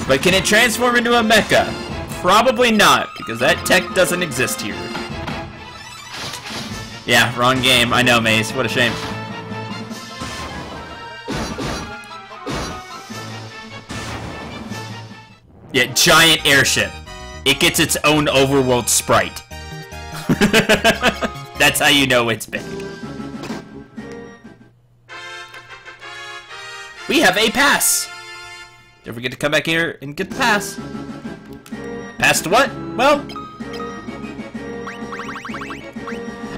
But can it transform into a mecha? Probably not, because that tech doesn't exist here. Yeah, wrong game. I know, Maze. What a shame. Yeah, giant airship. It gets its own overworld sprite. That's how you know it's big. We have a pass! Don't forget to come back here and get the pass. Pass to what? Well,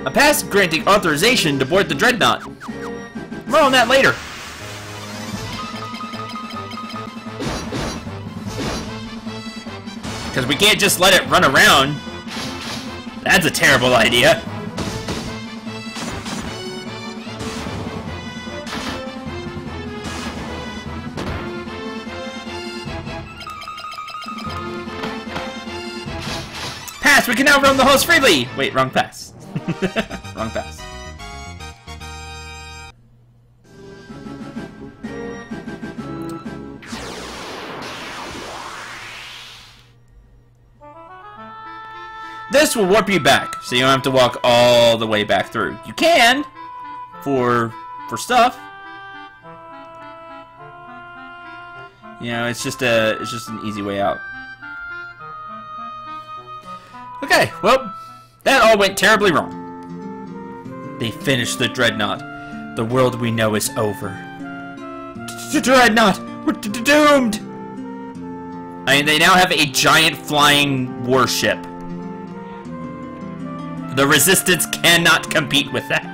a pass granting authorization to board the Dreadnought. More on that later. Because we can't just let it run around. That's a terrible idea. Pass! We can now roam the halls freely! Wait, wrong pass. Wrong pass. This will warp you back, so you don't have to walk all the way back through. You can, for stuff. You know, it's just an easy way out. Okay, well, that all went terribly wrong. They finished the Dreadnought. The world we know is over. Dreadnought! We're doomed! I mean, they now have a giant flying warship. The Resistance cannot compete with that.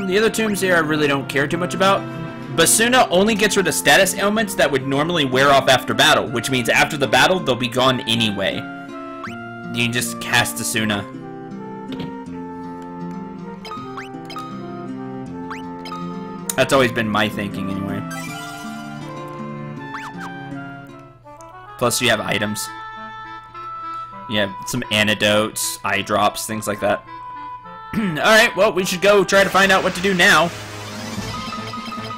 The other tombs here I really don't care too much about. Basuna only gets rid of status ailments that would normally wear off after battle, which means after the battle, they'll be gone anyway. You can just cast Asuna. That's always been my thinking anyway. Plus you have items. You have some antidotes, eye drops, things like that. Alright, well, we should go try to find out what to do now.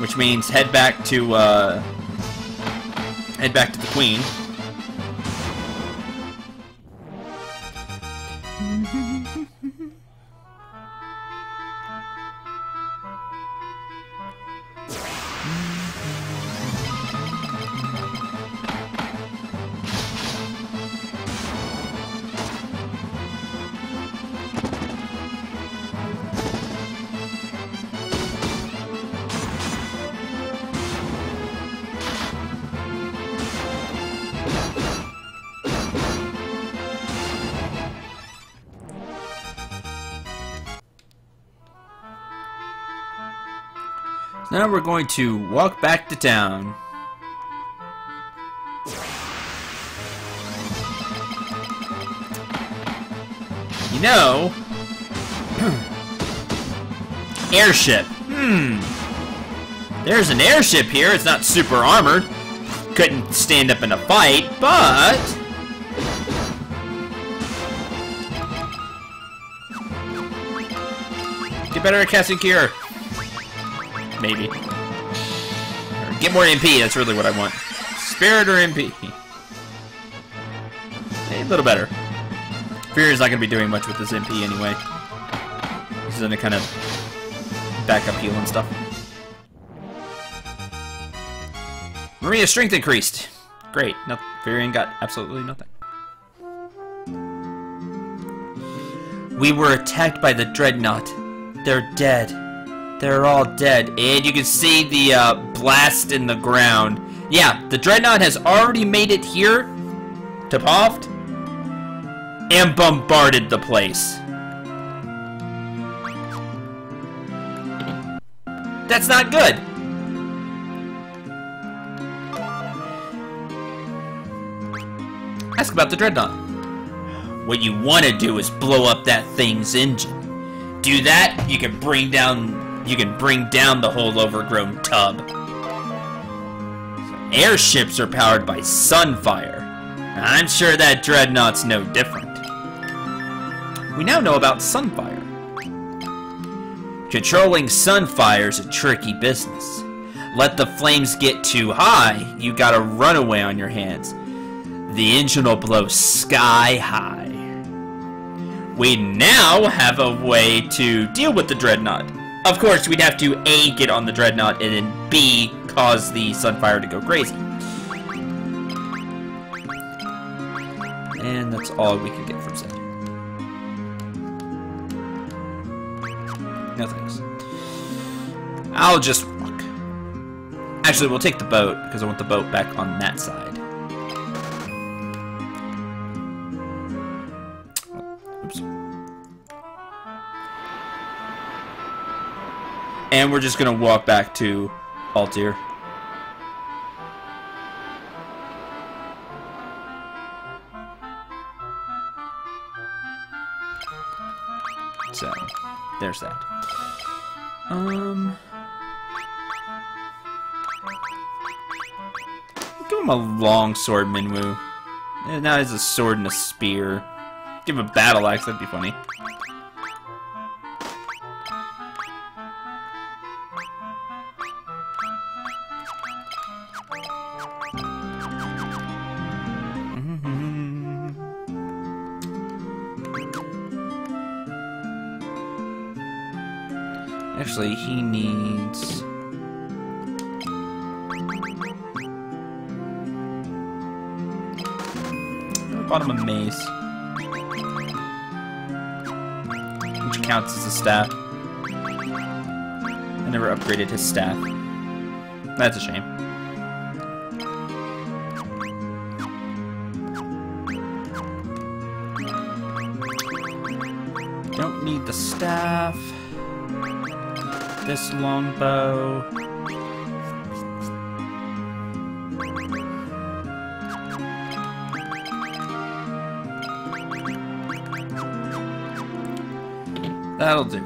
Which means head back to the Queen. Now we're going to walk back to town. You know, airship. There's an airship here. It's not super armored. Couldn't stand up in a fight, but get better at casting cure. Maybe. Or get more MP, that's really what I want. Spirit or MP? A little better. Fear is not going to be doing much with this MP anyway. This is going to kind of backup heal and stuff. Maria's strength increased. Great. No, Varian got absolutely nothing. We were attacked by the Dreadnought. They're dead. They're all dead. And you can see the blast in the ground. Yeah, the Dreadnought has already made it here to Poft and bombarded the place. That's not good. Ask about the Dreadnought. What you want to do is blow up that thing's engine. Do that, you can bring down the whole overgrown tub. Airships are powered by sunfire. I'm sure that Dreadnought's no different. We now know about sunfire. Controlling sunfire's a tricky business. Let the flames get too high, you got a runaway on your hands. The engine will blow sky high. We now have a way to deal with the Dreadnought. Of course, we'd have to A, get on the Dreadnought, and then B, cause the sunfire to go crazy. And that's all we can get from Cend. No thanks. I'll just walk. Actually, we'll take the boat, because I want the boat back on that side. Oops. And we're just gonna walk back to Altair. So, there's that. Give him a long sword, Minwu. And now he has a sword and a spear. Give him a battle axe, that'd be funny. Actually, he needs... I bought him a mace. Which counts as a staff. I never upgraded his staff. That's a shame. Don't need the staff. This longbow. That'll do.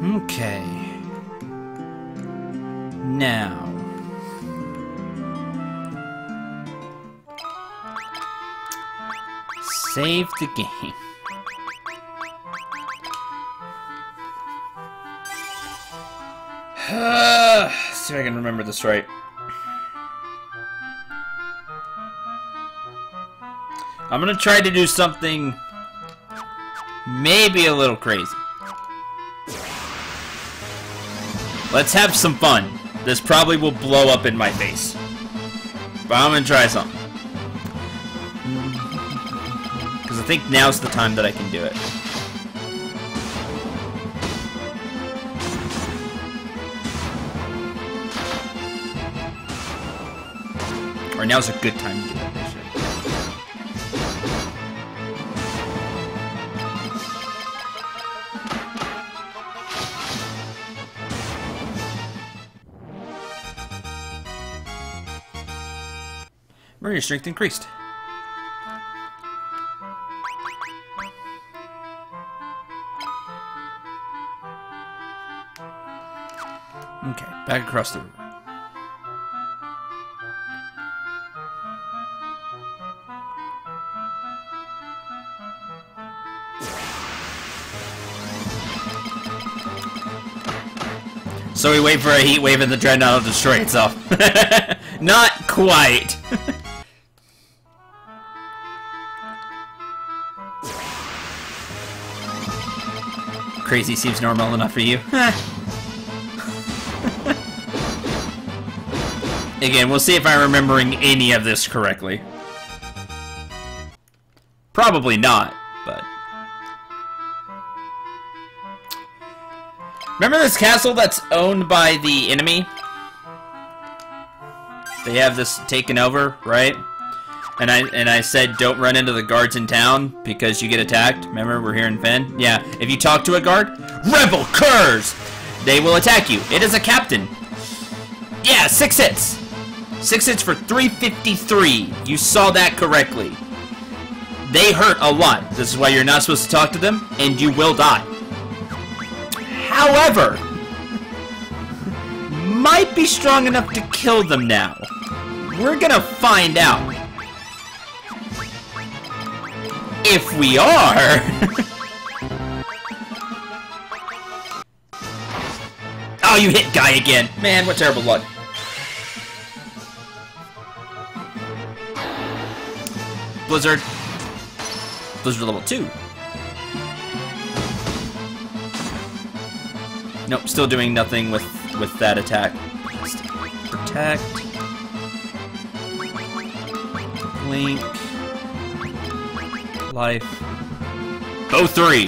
Okay. Now. Save the game. See if I can remember this right. I'm gonna try to do something maybe a little crazy. Let's have some fun. This probably will blow up in my face. But I'm gonna try something. Because I think now's the time that I can do it. Or now's a good time to do it. Your strength increased. Okay, back across the river. So we wait for a heat wave and the dreadnought will destroy itself. Not quite. Crazy seems normal enough for you. Again, we'll see if I'm remembering any of this correctly. Probably not, but... Remember this castle that's owned by the enemy? They have this taken over, right? And I said don't run into the guards in town because you get attacked. Remember, we're here in Finn? Yeah, if you talk to a guard, Rebel Curs! They will attack you. It is a captain. Yeah, 6 hits. 6 hits for 353. You saw that correctly. They hurt a lot. This is why you're not supposed to talk to them, and you will die. However, might be strong enough to kill them now. We're gonna find out. If we are... Oh, you hit Guy again. Man, what terrible luck. Blizzard. Blizzard level 2. Nope, still doing nothing with that attack. Protect. Blink. Life. Bow 3.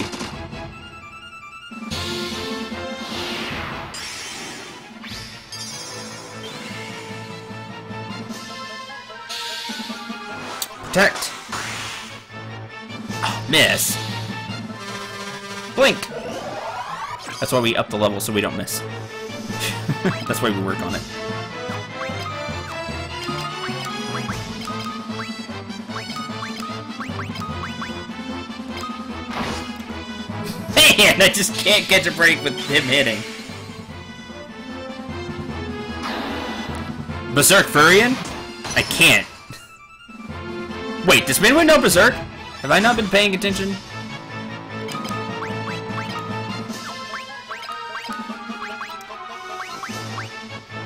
Protect. Oh, miss. Blink. That's why we up the level so we don't miss. That's why we work on it. Man, I just can't catch a break with him hitting. Berserk Furion? I can't. Wait, does Minwin know Berserk? Have I not been paying attention?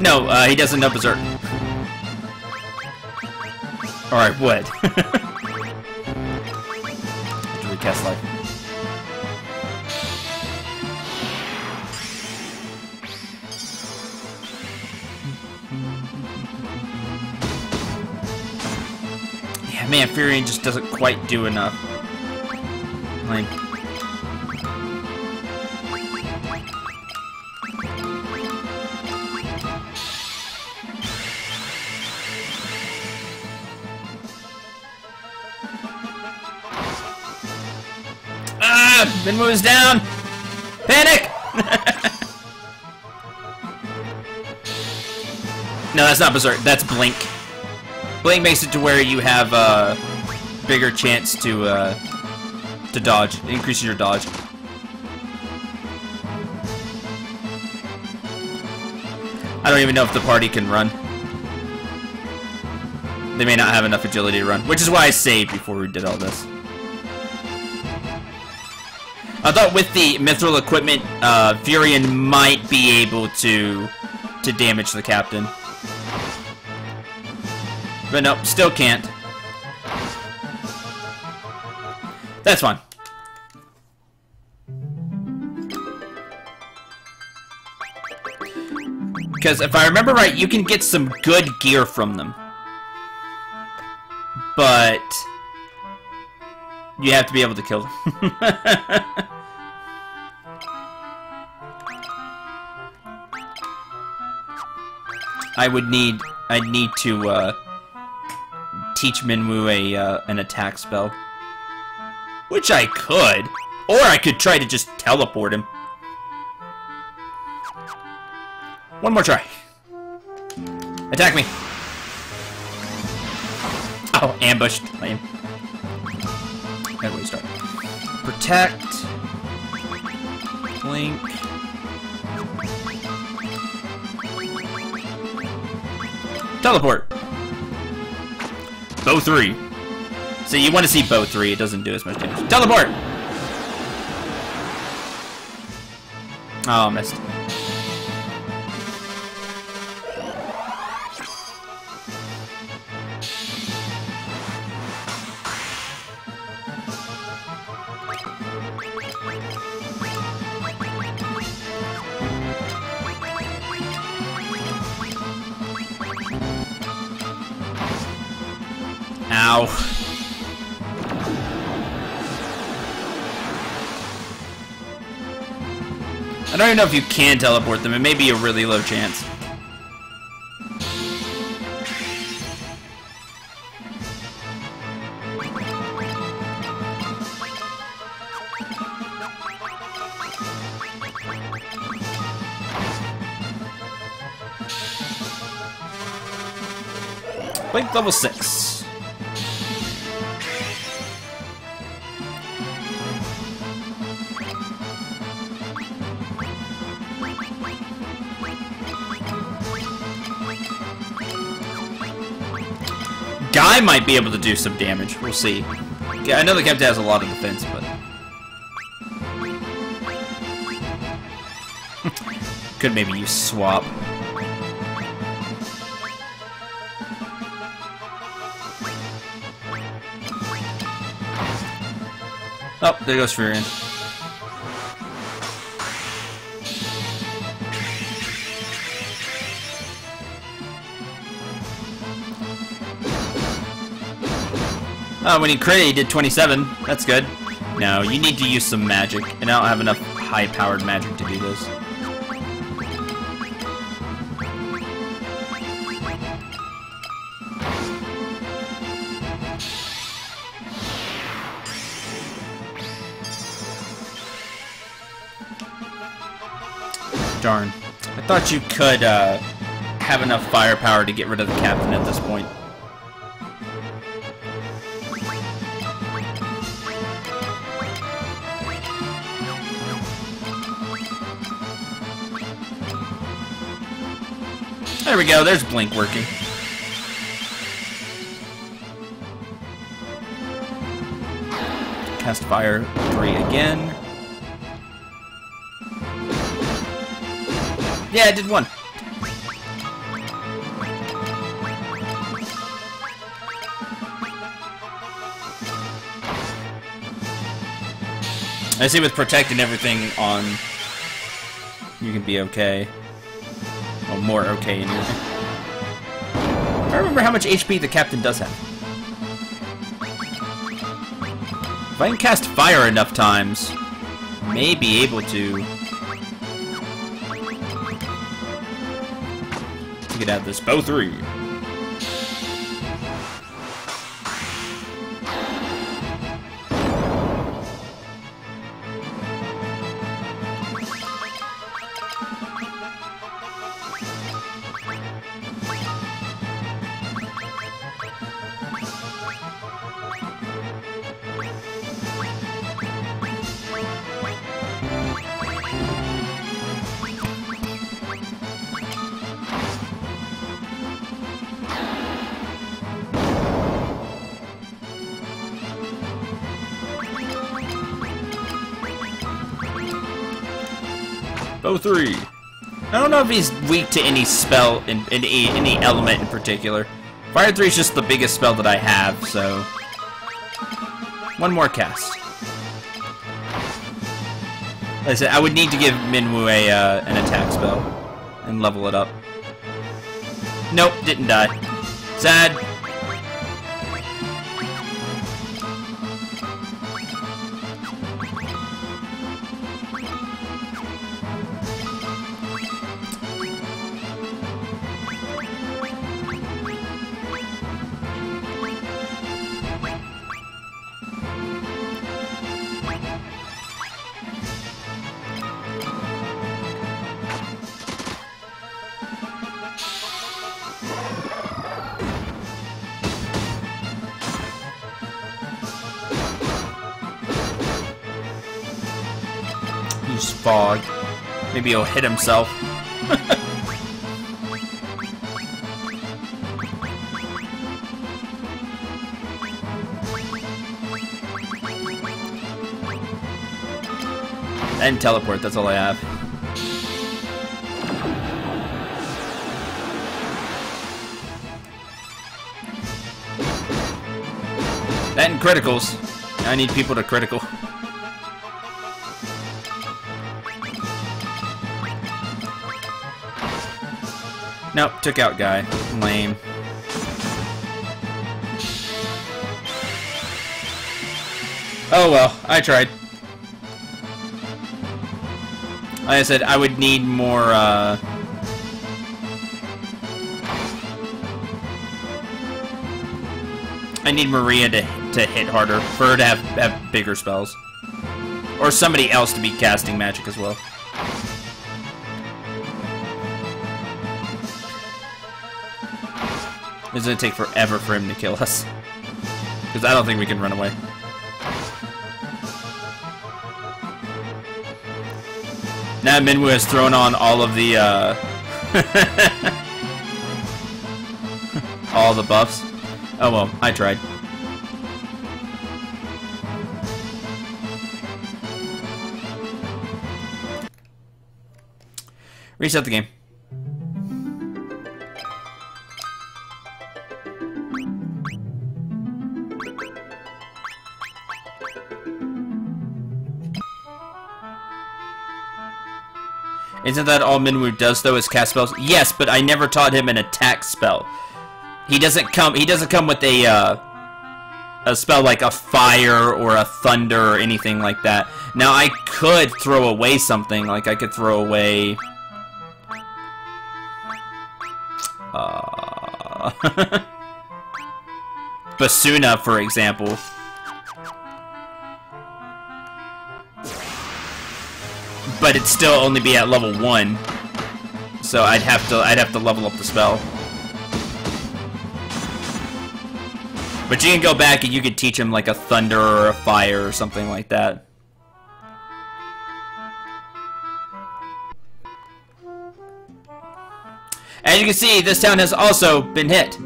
No, he doesn't know Berserk. Alright, what? To recast life. Yeah, man, Furion just doesn't quite do enough. Lame. Minwoo is down! Panic! No, that's not Berserk. That's Blink. Blink makes it to where you have a bigger chance to dodge. It increases your dodge. I don't even know if the party can run. They may not have enough agility to run, which is why I saved before we did all this. I thought with the mithril equipment, Furion might be able to damage the captain. But nope, still can't. That's fine. Because if I remember right, you can get some good gear from them. But you have to be able to kill them. I'd need to teach Minwoo an attack spell, which I could, or I could try to just teleport him. One more try. Attack me. Oh, ambushed. Lame. How do we start? Protect. Blink. Teleport. Bow 3. So you want to see Bow 3. It doesn't do as much damage. Teleport! Oh, missed. Ow. I don't even know if you can teleport them. It may be a really low chance. Blink level 6. Guy might be able to do some damage. We'll see. Yeah, I know the captain has a lot of defense, but could maybe use swap. Oh, there goes Furion. Oh, when he crit, he did 27. That's good. No, you need to use some magic, and I don't have enough high-powered magic to do this. Darn. I thought you could have enough firepower to get rid of the captain at this point. There we go, there's Blink working. Cast Fire 3 again. Yeah, I did 1. I see with protecting everything on, you can be okay. Well, more okay anyway. I don't remember how much HP the captain does have. If I can cast fire enough times, I may be able to get out of this. Bow 3. Bow 3. I don't know if he's weak to any spell, in any element in particular. Fire 3 is just the biggest spell that I have, so 1 more cast. Like I said, I would need to give Minwu an attack spell and level it up. Nope, didn't die. Sad. Use fog. Maybe he'll hit himself. And teleport, that's all I have. And criticals. I need people to critical. Nope, took out guy. Lame. Oh well, I tried. Like I said, I would need more, I need Maria to hit harder, for her to have bigger spells. Or somebody else to be casting magic as well. It's gonna take forever for him to kill us. Because I don't think we can run away. Now Minwu has thrown on all of the, all the buffs. Oh well, I tried. Reset the game. Isn't that all Minwu does though, is cast spells? Yes, but I never taught him an attack spell. He doesn't come with a spell like a fire or a thunder or anything like that. Now I could throw away something, like I could throw away Basuna, for example. But it'd still only be at level 1. So I'd have to level up the spell. But you can go back and you could teach him like a thunder or a fire or something like that. As you can see, this town has also been hit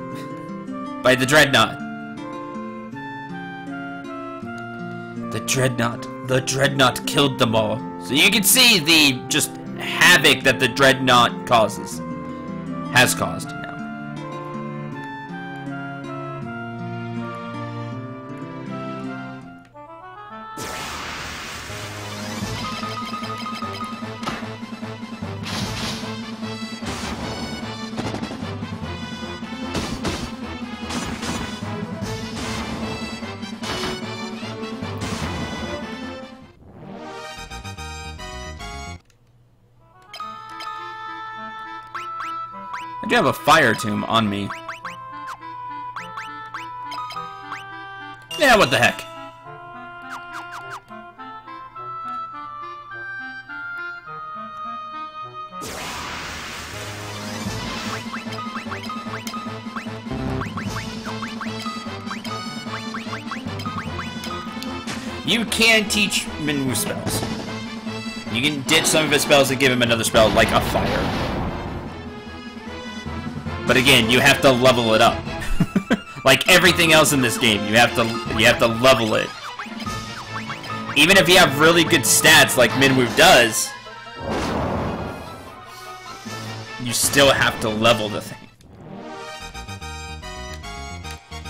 by the Dreadnought. The Dreadnought killed them all. So you can see the just havoc that the Dreadnought causes. Has caused now. I do have a fire tomb on me. Yeah, what the heck? You can teach Minwu spells. You can ditch some of his spells and give him another spell, like a fire. But again, you have to level it up. Like everything else in this game, you have to level it. Even if you have really good stats like Minwu does, you still have to level the thing.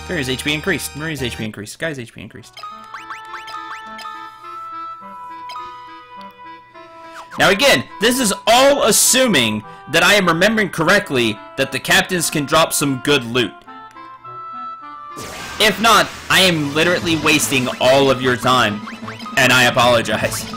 Maria's HP increased. Maria's HP increased. Guy's HP increased. Now again, this is all assuming that I am remembering correctly that the captains can drop some good loot. If not, I am literally wasting all of your time, and I apologize.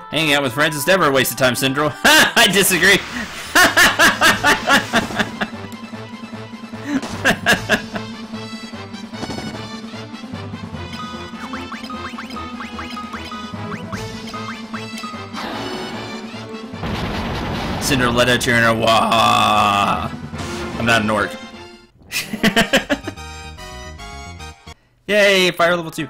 Hanging out with friends is never a waste of time, Cendril. I disagree. Cendril let out your inner wah. I'm not an orc. Yay, fire level 2.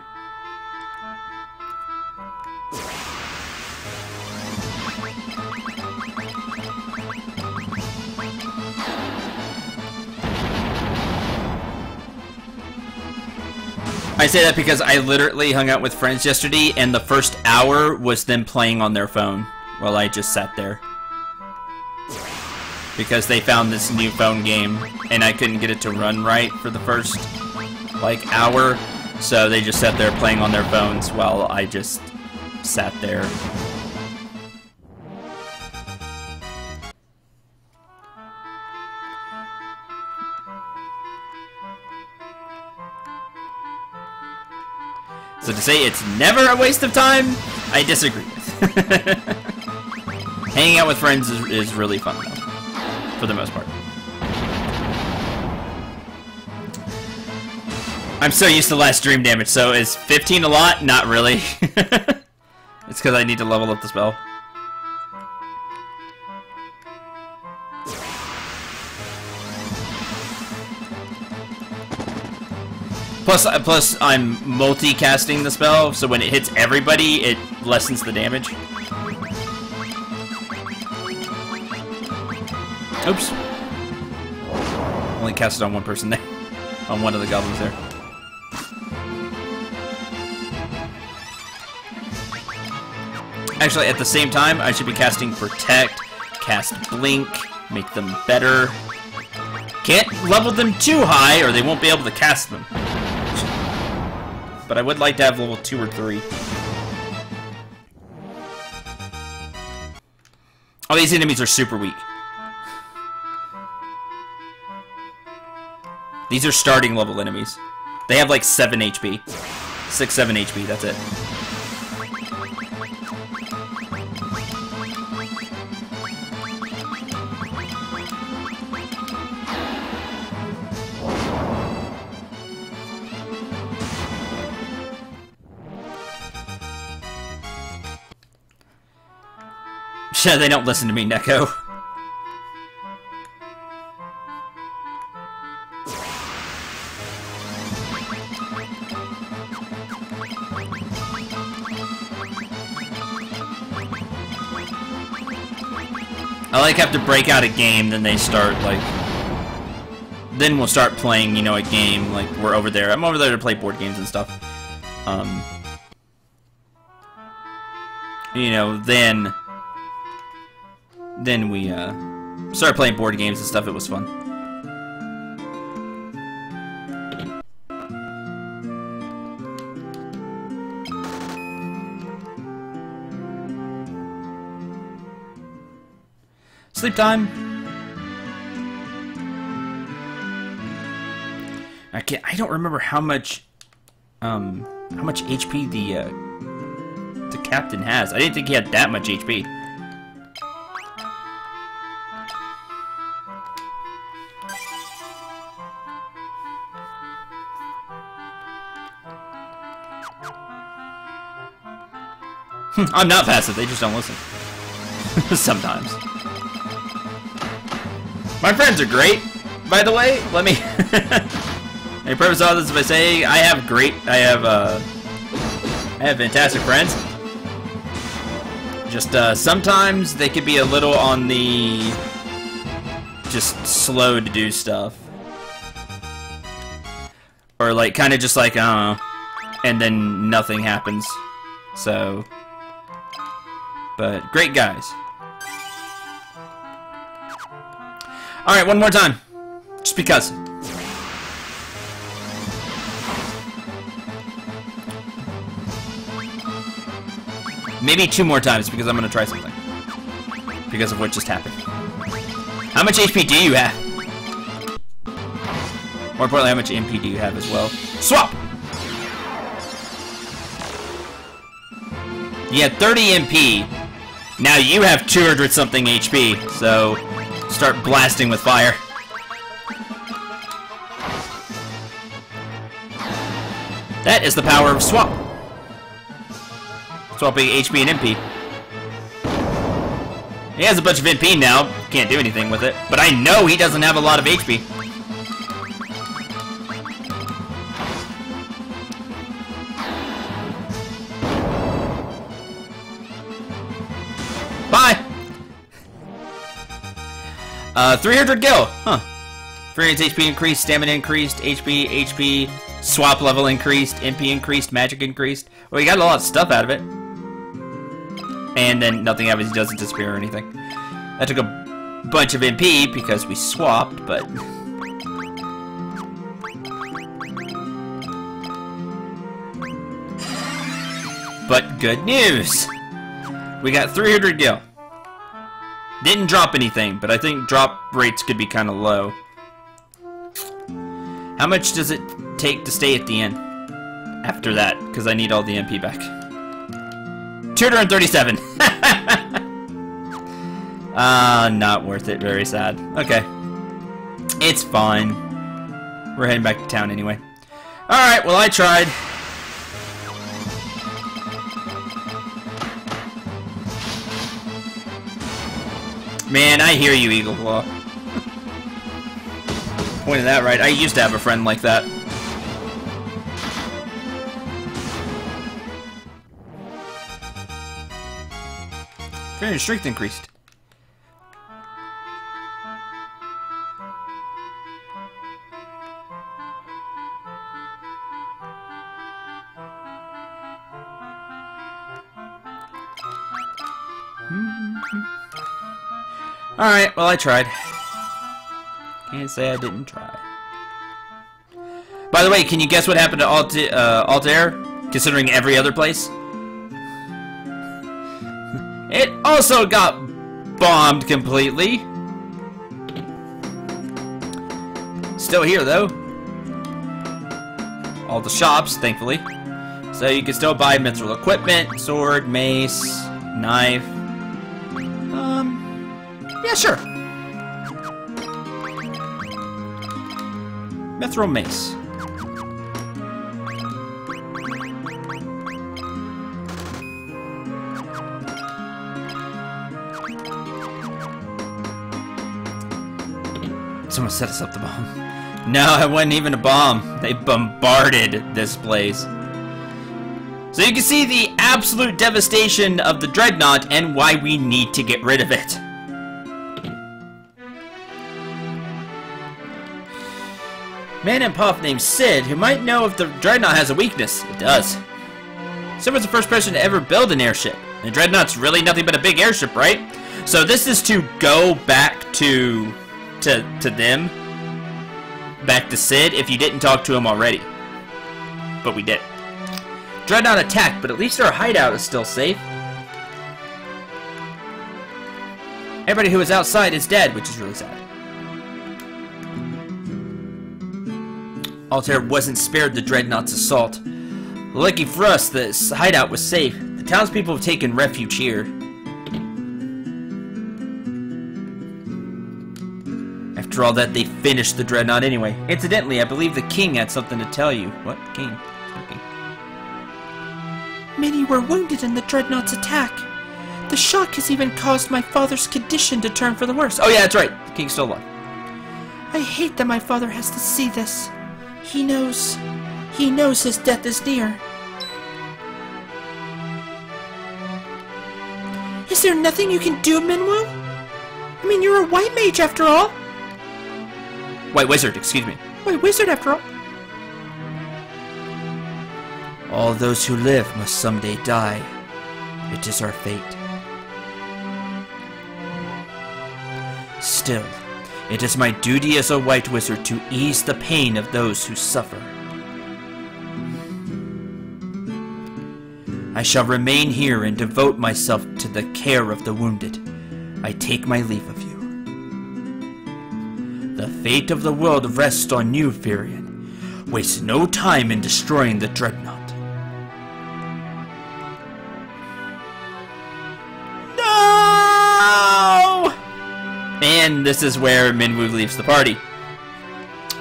I say that because I literally hung out with friends yesterday, and the first hour was them playing on their phone while I just sat there. Because they found this new phone game, and I couldn't get it to run right for the first, like, hour. So they just sat there playing on their phones while I just sat there. So to say it's never a waste of time, I disagree with. Hanging out with friends is really fun, though, for the most part. I'm so used to last stream damage, so is 15 a lot? Not really. It's because I need to level up the spell. Plus, I'm multicasting the spell, so when it hits everybody, it lessens the damage. Oops. Only cast it on one person there. On one of the goblins there. Actually, at the same time, I should be casting Protect, cast Blink, make them better. Can't level them too high, or they won't be able to cast them. But I would like to have level 2 or 3. All these enemies are super weak. These are starting level enemies. They have like 7 HP. 6, 7 HP, that's it. They don't listen to me, Neko. I like have to break out a game, then they start like. Then we'll start playing, you know, a game like we're over there. I'm over there to play board games and stuff. You know, then we started playing board games and stuff. It was fun. Sleep time. I don't remember how much HP the captain has. I didn't think he had that much HP. I'm not passive, they just don't listen. Sometimes. My friends are great, by the way. Let me I preface all this by saying I have fantastic friends. Just sometimes they could be a little on the just slow to do stuff. Or like kinda just like and then nothing happens. So but great guys. Alright, one more time. Just because. Maybe 2 more times because I'm gonna try something. Because of what just happened. How much HP do you have? More importantly, how much MP do you have as well? Swap! You had 30 MP. Now you have 200 something HP, so start blasting with fire. That is the power of swap. Swapping HP and MP. He has a bunch of MP now, can't do anything with it, but I know he doesn't have a lot of HP. Bye! 300 gil! Huh. 300 HP increased, stamina increased, HP, Swap level increased, MP increased, magic increased. Well, you got a lot of stuff out of it. And then nothing happens, he doesn't disappear or anything. That took a bunch of MP because we swapped, but... But good news! We got 300 gil. Didn't drop anything, but I think drop rates could be kind of low. How much does it take to stay at the inn after that? Because I need all the MP back. 237. Not worth it. Very sad. Okay. It's fine. We're heading back to town anyway. Alright, well I tried. Man, I hear you, Eagle Claw. Pointed that right. I used to have a friend like that. Your strength increased. Alright, well I tried. Can't say I didn't try. By the way, can you guess what happened to Altair, considering every other place? It also got bombed completely. Still here, though. All the shops, thankfully. So you can still buy mithril equipment, sword, mace, knife. Yeah, sure. Mithril mace. Someone set us up the bomb. No, it wasn't even a bomb. They bombarded this place. So you can see the absolute devastation of the Dreadnought and why we need to get rid of it. Man in Puff named Sid, who might know if the Dreadnought has a weakness. It does. Sid was the first person to ever build an airship. And the Dreadnought's really nothing but a big airship, right? So this is to go back to them. Back to Sid, if you didn't talk to him already. But we did. Dreadnought attacked, but at least our hideout is still safe. Everybody who was outside is dead, which is really sad. Altair wasn't spared the Dreadnought's assault. Lucky for us, the hideout was safe. The townspeople have taken refuge here. After all that, they finished the Dreadnought anyway. Incidentally, I believe the king had something to tell you. What? King? Okay. Many were wounded in the Dreadnought's attack. The shock has even caused my father's condition to turn for the worse. Oh yeah, that's right. The king's still alive. I hate that my father has to see this. He knows his death is near. Is there nothing you can do, Minwoo? I mean, you're a white mage after all. White wizard, excuse me. White wizard after all. All those who live must someday die. It is our fate. Still, it is my duty as a white wizard to ease the pain of those who suffer. I shall remain here and devote myself to the care of the wounded. I take my leave of you. The fate of the world rests on you, Firion. Waste no time in destroying the Dreadnought. No! And this is where Minwoo leaves the party.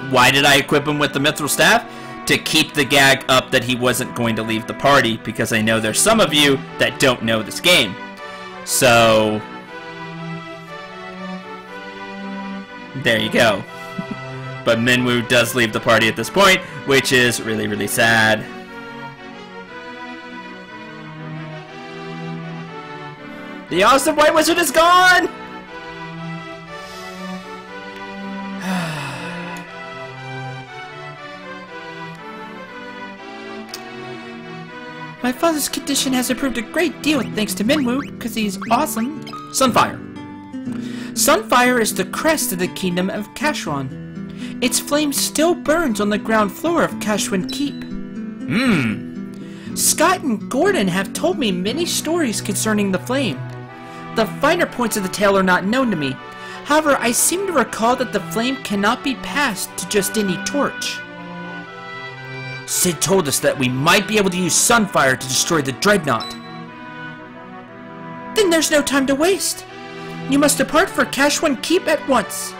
Why did I equip him with the mithril staff? To keep the gag up that he wasn't going to leave the party, because I know there's some of you that don't know this game. So there you go. But Minwoo does leave the party at this point, which is really, really sad. The awesome white wizard is gone! My father's condition has improved a great deal thanks to Minwoo, because he's awesome. Sunfire. Sunfire is the crest of the kingdom of Kashwan. Its flame still burns on the ground floor of Kashwan Keep. Scott and Gordon have told me many stories concerning the flame. The finer points of the tale are not known to me. However, I seem to recall that the flame cannot be passed to just any torch. Sid told us that we might be able to use Sunfire to destroy the Dreadnought. Then there's no time to waste. You must depart for Kashwan Keep at once.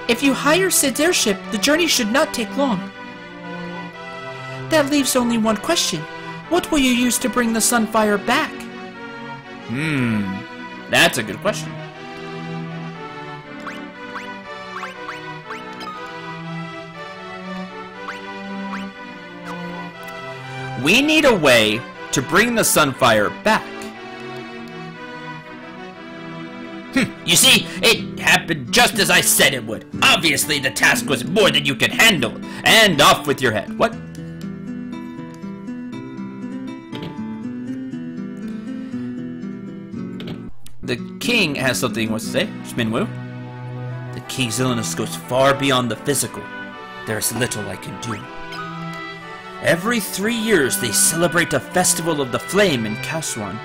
If you hire Sid's airship, the journey should not take long. That leaves only one question. What will you use to bring the Sunfire back? That's a good question. We need a way to bring the Sunfire back. You see, it happened just as I said it would. Obviously, the task was more than you could handle. And off with your head. What? The king has something he wants to say. Minwoo. The king's illness goes far beyond the physical. There is little I can do. Every 3 years they celebrate a festival of the flame in Kashwan.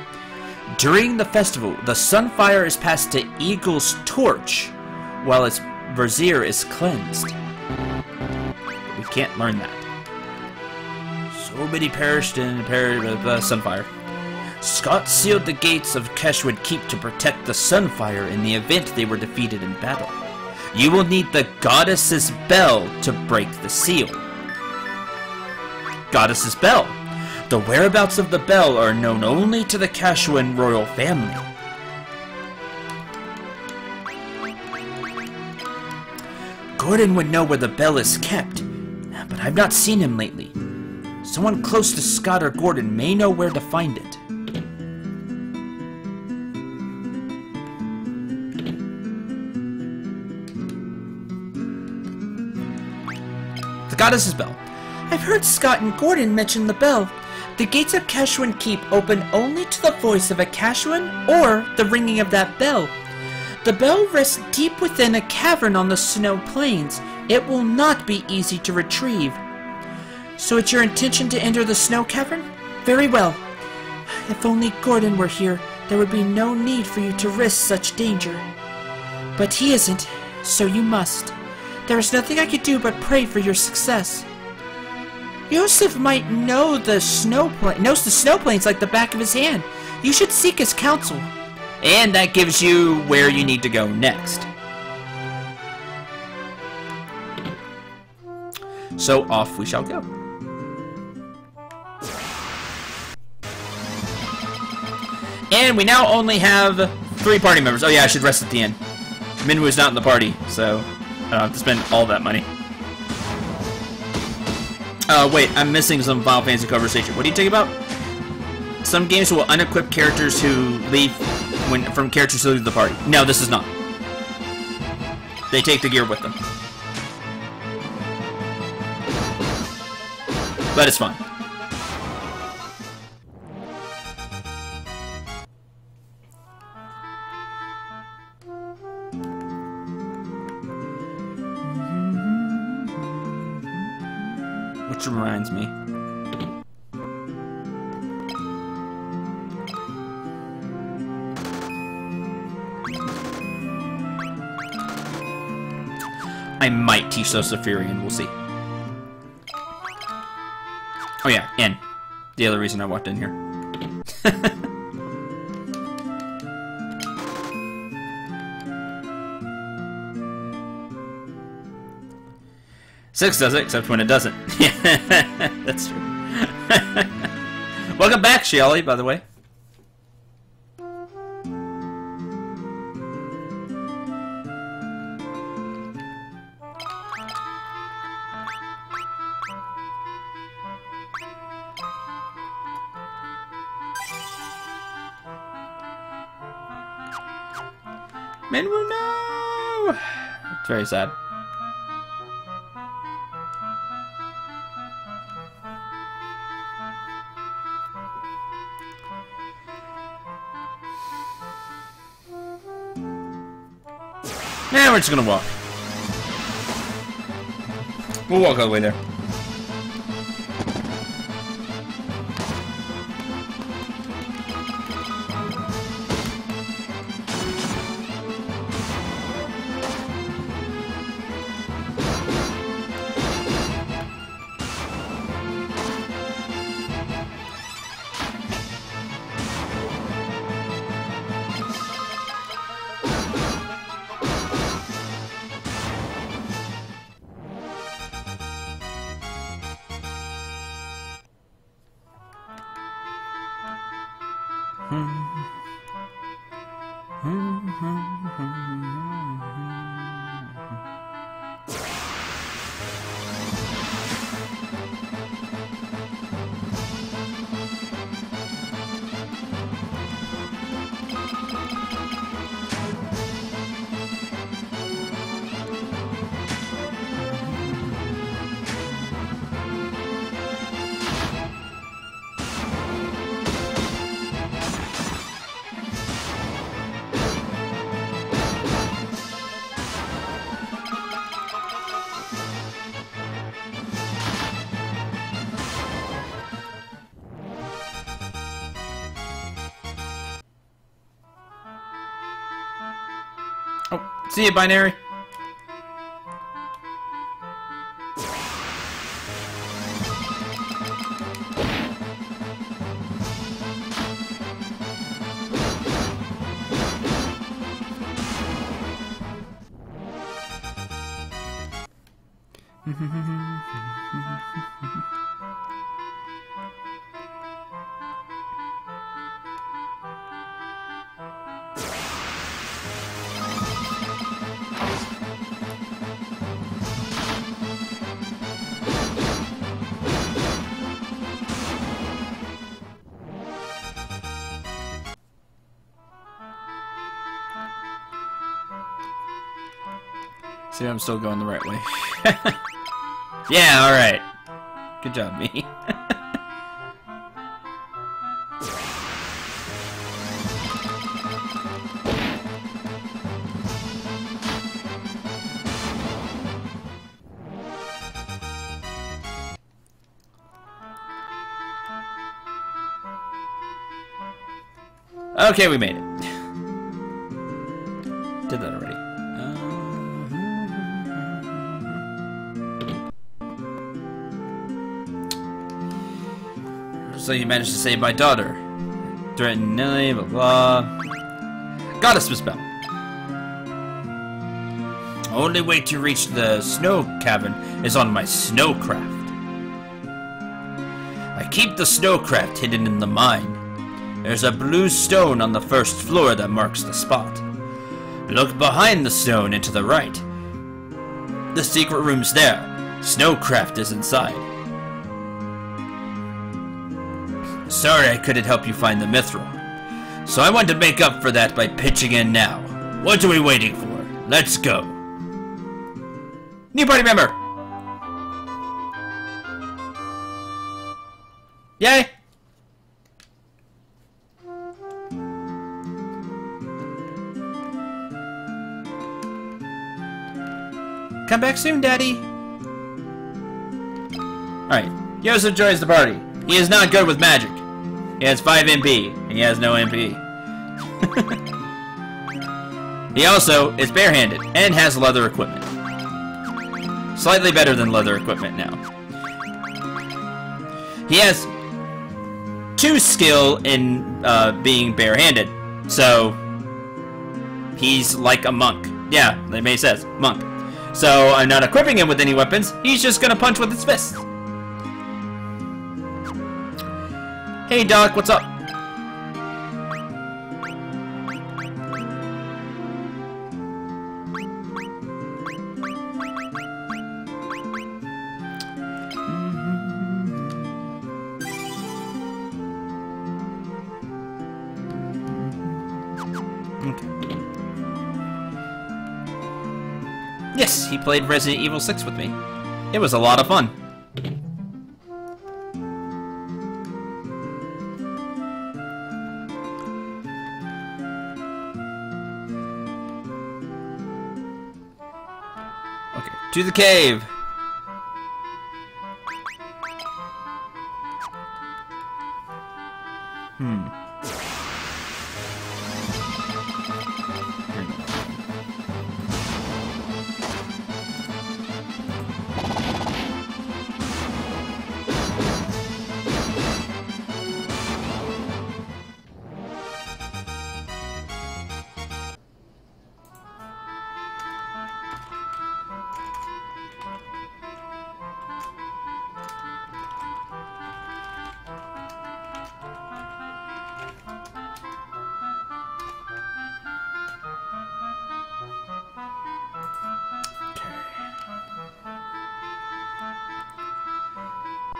During the festival, the Sunfire is passed to Eagle's torch, while its brazier is cleansed. We can't learn that. So many perished in Sunfire. Scott sealed the gates of Kashwan Keep to protect the Sunfire in the event they were defeated in battle. You will need the Goddess's Bell to break the seal. Goddess's Bell. The whereabouts of the bell are known only to the Kashwan royal family. Gordon would know where the bell is kept, but I've not seen him lately. Someone close to Scott or Gordon may know where to find it. The Goddess's Bell. I've heard Scott and Gordon mention the bell. The gates of Kashwan Keep open only to the voice of a Kashwan or the ringing of that bell. The bell rests deep within a cavern on the snow plains. It will not be easy to retrieve. So it's your intention to enter the snow cavern? Very well. If only Gordon were here, there would be no need for you to risk such danger. But he isn't, so you must. There is nothing I could do but pray for your success. Yosef might know the snow plains like the back of his hand. You should seek his counsel. And that gives you where you need to go next. So off we shall go. And we now only have 3 party members. Oh yeah, I should rest at the end. Minwoo's not in the party, so I don't have to spend all that money. Wait, I'm missing some Final Fantasy conversation. What are you talking about? Some games will unequip characters who leave from characters who leave the party. No, this is not. They take the gear with them. But it's fine. Which reminds me. I might teach those Saphirian, we'll see. Oh yeah, and the other reason I walked in here. Six does it, except when it doesn't. Yeah, that's true. Welcome back, Shelly, by the way. Minwoo, no! It's very sad. Yeah, we're just gonna walk. We'll walk all the way there. Oh, see you, Binary. See, I'm still going the right way. Yeah, alright. Good job, me. Okay, we made it. Did that already. So you managed to save my daughter. Threaten Nelly, blah blah. Got a spell. Only way to reach the snow cabin is on my snowcraft. I keep the snowcraft hidden in the mine. There's a blue stone on the first floor that marks the spot. Look behind the stone and to the right. The secret room's there. Snowcraft is inside. Sorry I couldn't help you find the mithril. So I want to make up for that by pitching in now. What are we waiting for? Let's go. New party member! Yay! Come back soon, Daddy. Alright, Yoso joins the party. He is not good with magic. He has 5 MP, and he has no MP. He also is barehanded, and has leather equipment. Slightly better than leather equipment now. He has 2 skill in being barehanded, so he's like a monk. Yeah, like May says, monk. So I'm not equipping him with any weapons, he's just gonna punch with his fists. Hey Doc, what's up? Okay. Yes, he played Resident Evil 6 with me. It was a lot of fun. To the cave.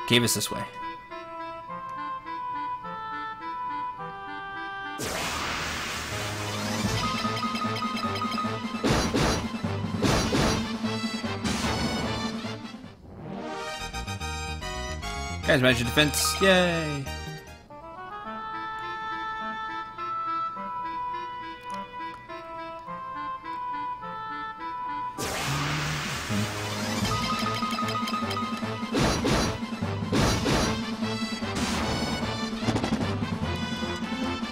Cave is this way. Guys, manage your defense. Yay!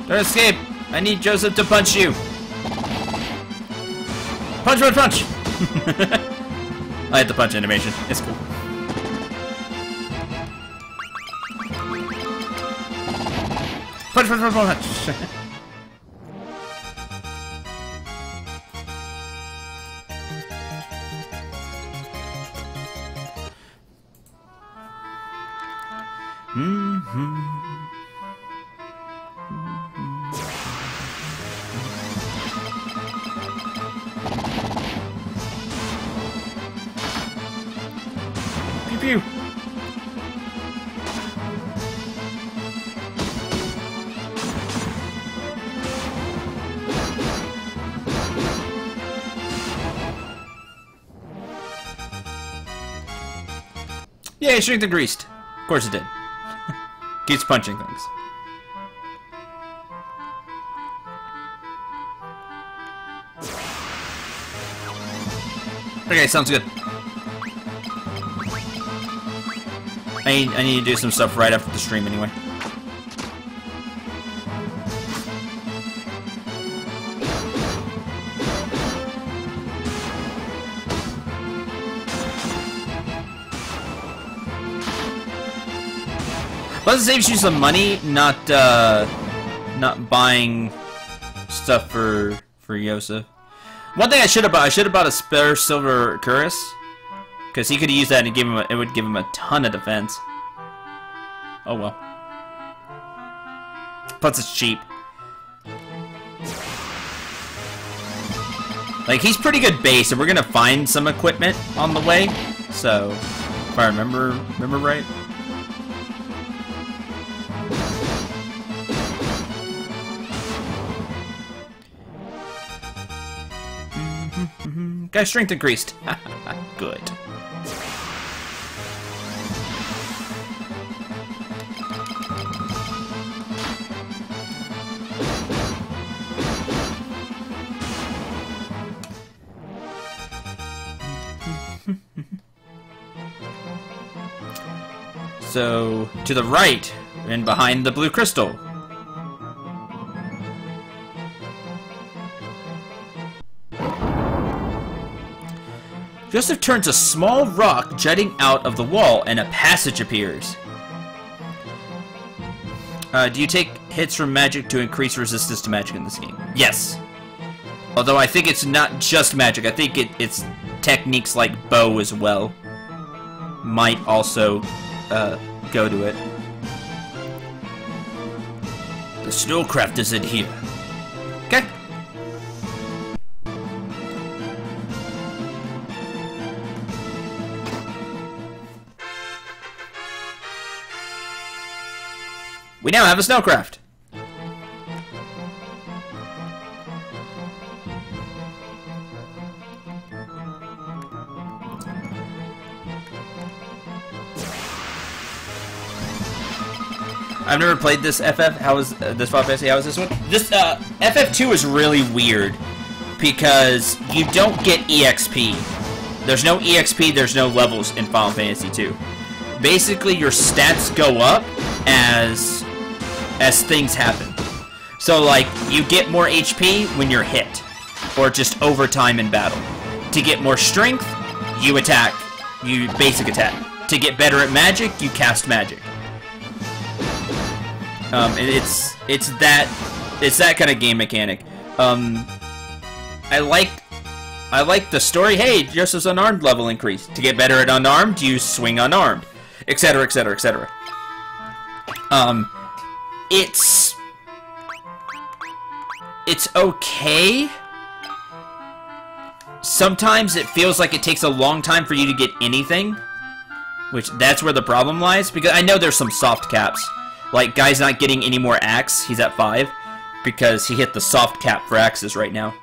Don't escape! I need Joseph to punch you! Punch, punch, punch! I hit the punch animation. It's cool. Punch, punch, punch, punch! Pew pew! Yay, strength increased. Of course it did. Keeps punching things. Okay, sounds good. I need to do some stuff right after the stream anyway. Plus it saves you some money, not buying stuff for Yosef. One thing I should have bought a spare silver cuirass, because he could use that and it would give him a ton of defense. Oh well. Plus it's cheap. Like, he's pretty good base, and we're gonna find some equipment on the way. So, if I remember right. Guy's strength increased. Good. So, to the right, and behind the blue crystal. Joseph turns a small rock jutting out of the wall, and a passage appears. Do you take hits from magic to increase resistance to magic in this game? Yes. Although I think it's not just magic. I think it's techniques like bow as well. Might also go to it. The snowcraft is in here. Okay. We now have a snowcraft. I've never played this FF. How is this Final Fantasy? How is this one? This FF2 is really weird because you don't get EXP. There's no EXP, there's no levels in Final Fantasy 2. Basically, your stats go up as things happen. So, like, you get more HP when you're hit, or just over time in battle. To get more strength, you attack. You basic attack. To get better at magic, you cast magic. It's that kind of game mechanic. I like the story. Hey, just as unarmed level increase. To get better at unarmed, you swing unarmed, etc., etc., etc. It's okay. Sometimes it feels like it takes a long time for you to get anything, which that's where the problem lies, because I know there's some soft caps. Like, guy's not getting any more axe, he's at 5, because he hit the soft cap for axes right now.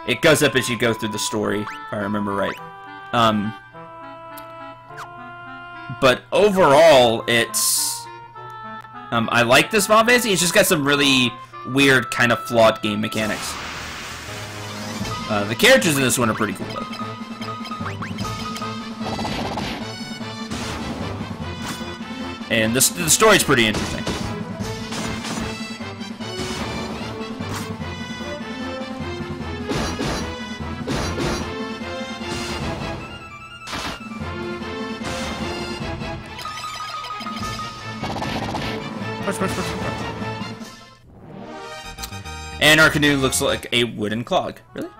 It goes up as you go through the story, if I remember right. But overall, it's... I like this Final Fantasy, it's just got some really weird, kind of flawed game mechanics. The characters in this one are pretty cool, though. And the story's pretty interesting. And our canoe looks like a wooden clog. Really?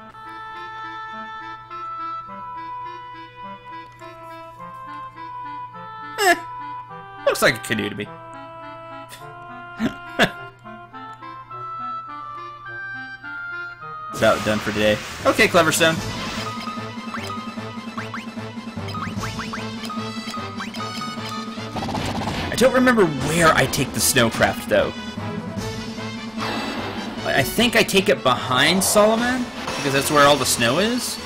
Looks like a canoe to me. About done for today. Okay, Cleverstone. I don't remember where I take the snowcraft, though. I think I take it behind Solomon, because that's where all the snow is.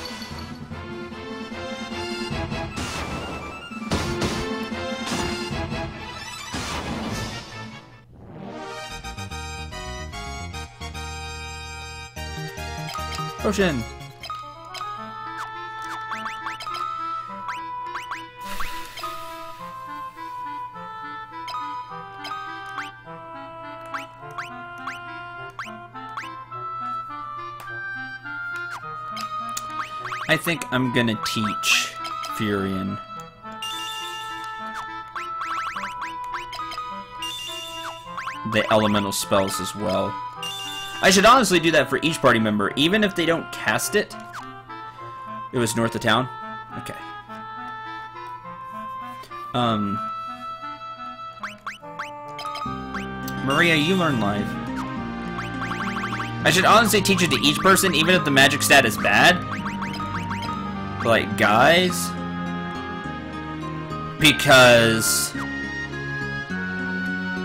Potion! I think I'm gonna teach Furion. The elemental spells as well. I should honestly do that for each party member, even if they don't cast it. It was north of town? Okay. Maria, you learn live. I should honestly teach it to each person, even if the magic stat is bad. Like, guys. Because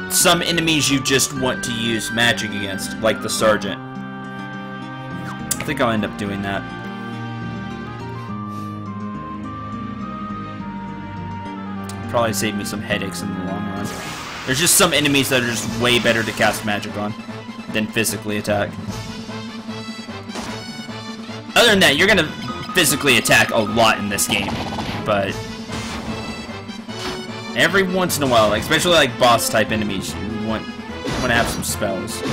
some enemies you just want to use magic against, like the Sergeant. I think I'll end up doing that. Probably save me some headaches in the long run. There's just some enemies that are just way better to cast magic on than physically attack. Other than that, you're gonna physically attack a lot in this game, but every once in a while, like especially like boss type enemies, you want to have some spells.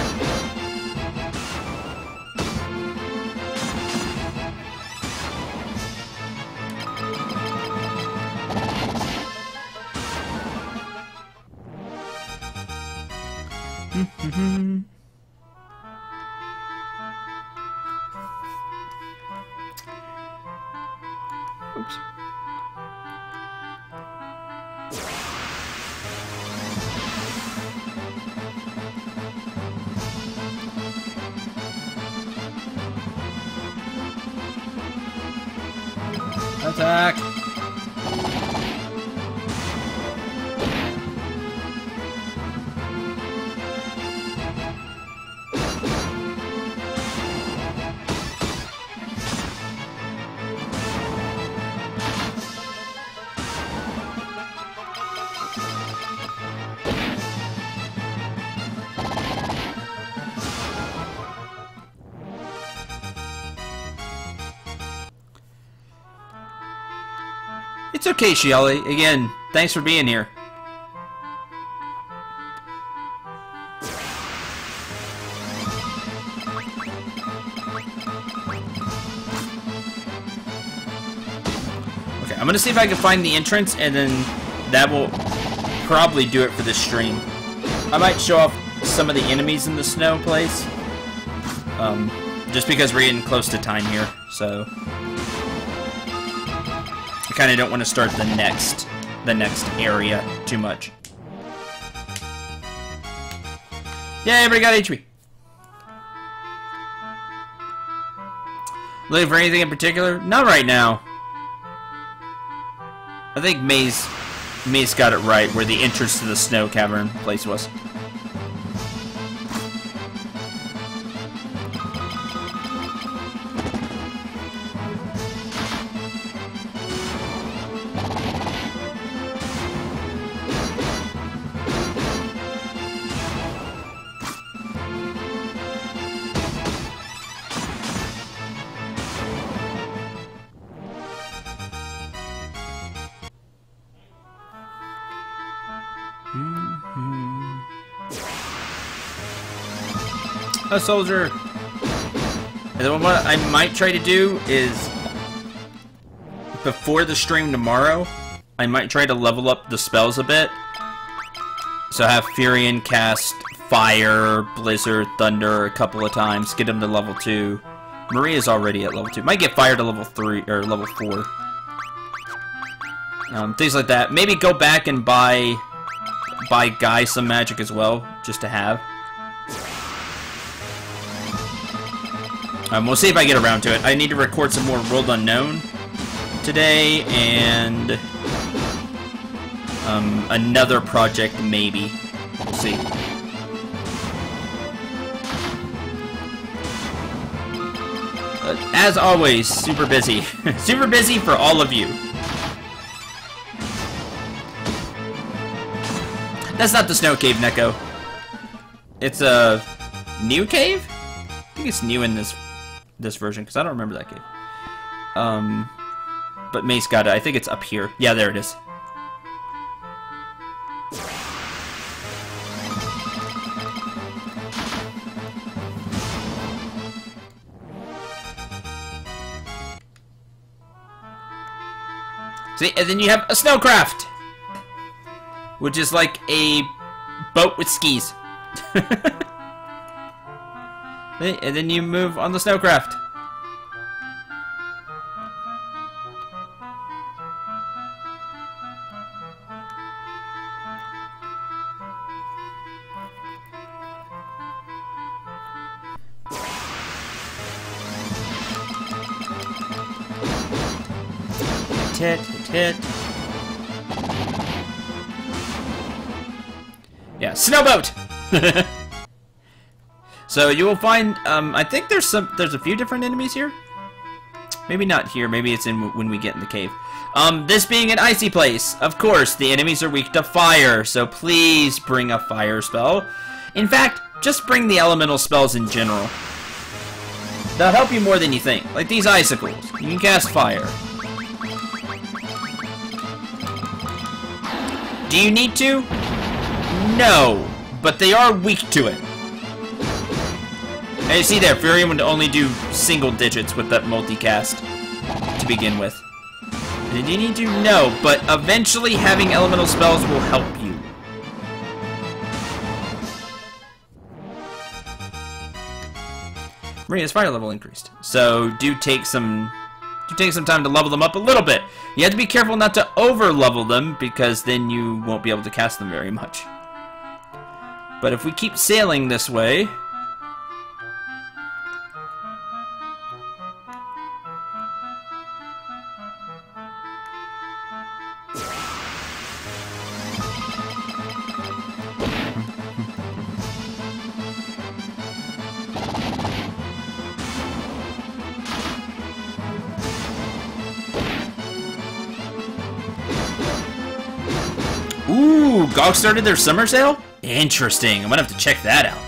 Oops. Attack! It's okay, Shiali. Again, thanks for being here. Okay, I'm gonna see if I can find the entrance, and then that will probably do it for this stream. I might show off some of the enemies in the snow place. Just because we're getting close to time here, so I kind of don't want to start the next area too much. Yeah, everybody got HP. Looking for anything in particular? Not right now. I think Maze got it right where the entrance to the snow cavern place was. A soldier. And then what I might try to do is, before the stream tomorrow, I might try to level up the spells a bit. So have Furion cast Fire, Blizzard, Thunder a couple of times, get him to level 2. Maria's already at level 2. Might get Fire to level 3 or level 4. Things like that. Maybe go back and buy Guy some magic as well, just to have. We'll see if I get around to it. I need to record some more World Unknown today, and another project maybe. We'll see. As always, super busy. Super busy for all of you. That's not the snow cave, Neko. It's a new cave? I think it's new in this version, because I don't remember that cave. But Mace got it. I think it's up here. Yeah, there it is. See, and then you have a snowcraft, which is like a boat with skis. And then you move on the snowcraft. Tit. Yeah, snowboat! So you will find, I think there's a few different enemies here. Maybe not here, maybe it's in when we get in the cave. This being an icy place, of course, the enemies are weak to fire, so please bring a fire spell. In fact, just bring the elemental spells in general. They'll help you more than you think. Like these icicles, you can cast fire. Do you need to? No, but they are weak to it. As you see there, Furion would only do single digits with that multicast to begin with. Did you need to? No, but eventually having elemental spells will help you. Maria's fire level increased, so do take some time to level them up a little bit. You have to be careful not to over-level them, because then you won't be able to cast them very much. But if we keep sailing this way... Ooh, GOG started their summer sale? Interesting. I'm gonna have to check that out.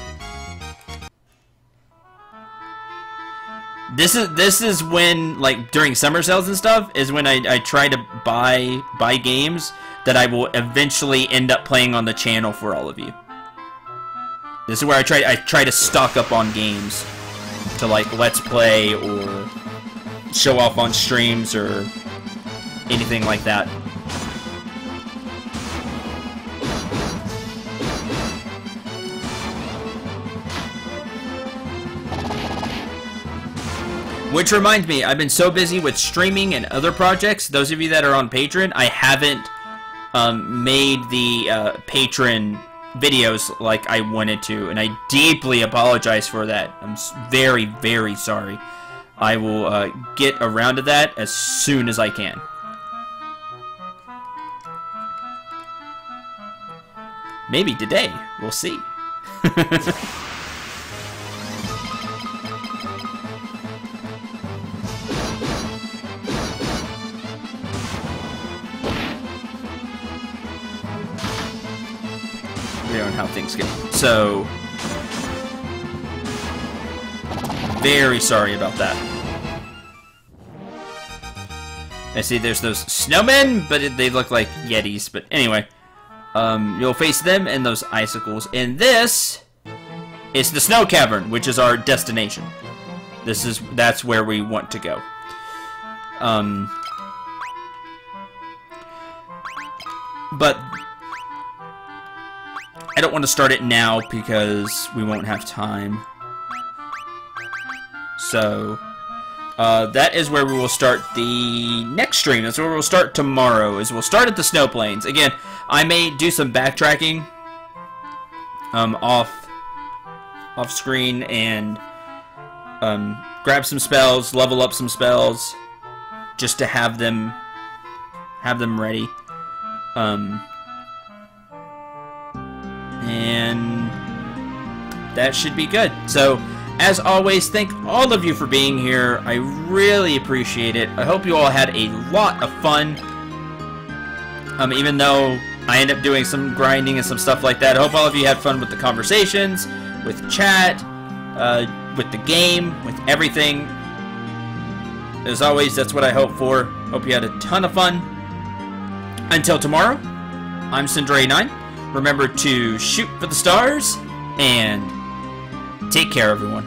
This is when, like, during summer sales and stuff, is when I try to buy games that I will eventually end up playing on the channel for all of you. This is where I try to stock up on games to, like, let's play or show off on streams or anything like that. Which reminds me, I've been so busy with streaming and other projects. Those of you that are on Patreon, I haven't made the Patreon videos like I wanted to, and I deeply apologize for that. I'm very, very sorry. I will get around to that as soon as I can. Maybe today. We'll see. On how things go. So, very sorry about that. I see there's those snowmen, but they look like yetis. But anyway, you'll face them and those icicles. And this is the snow cavern, which is our destination. That's where we want to go. But I don't want to start it now because we won't have time. So, that is where we will start the next stream. That's where we'll start tomorrow, is we'll start at the snow plains. Again, I may do some backtracking off screen and grab some spells, level up some spells, just to have them ready. And that should be good. So, as always, thank all of you for being here. I really appreciate it. I hope you all had a lot of fun. Even though I end up doing some grinding and some stuff like that, I hope all of you had fun with the conversations, with chat, with the game, with everything. As always, that's what I hope for. Hope you had a ton of fun. Until tomorrow, I'm Cendril9. Remember to shoot for the stars, and take care, everyone.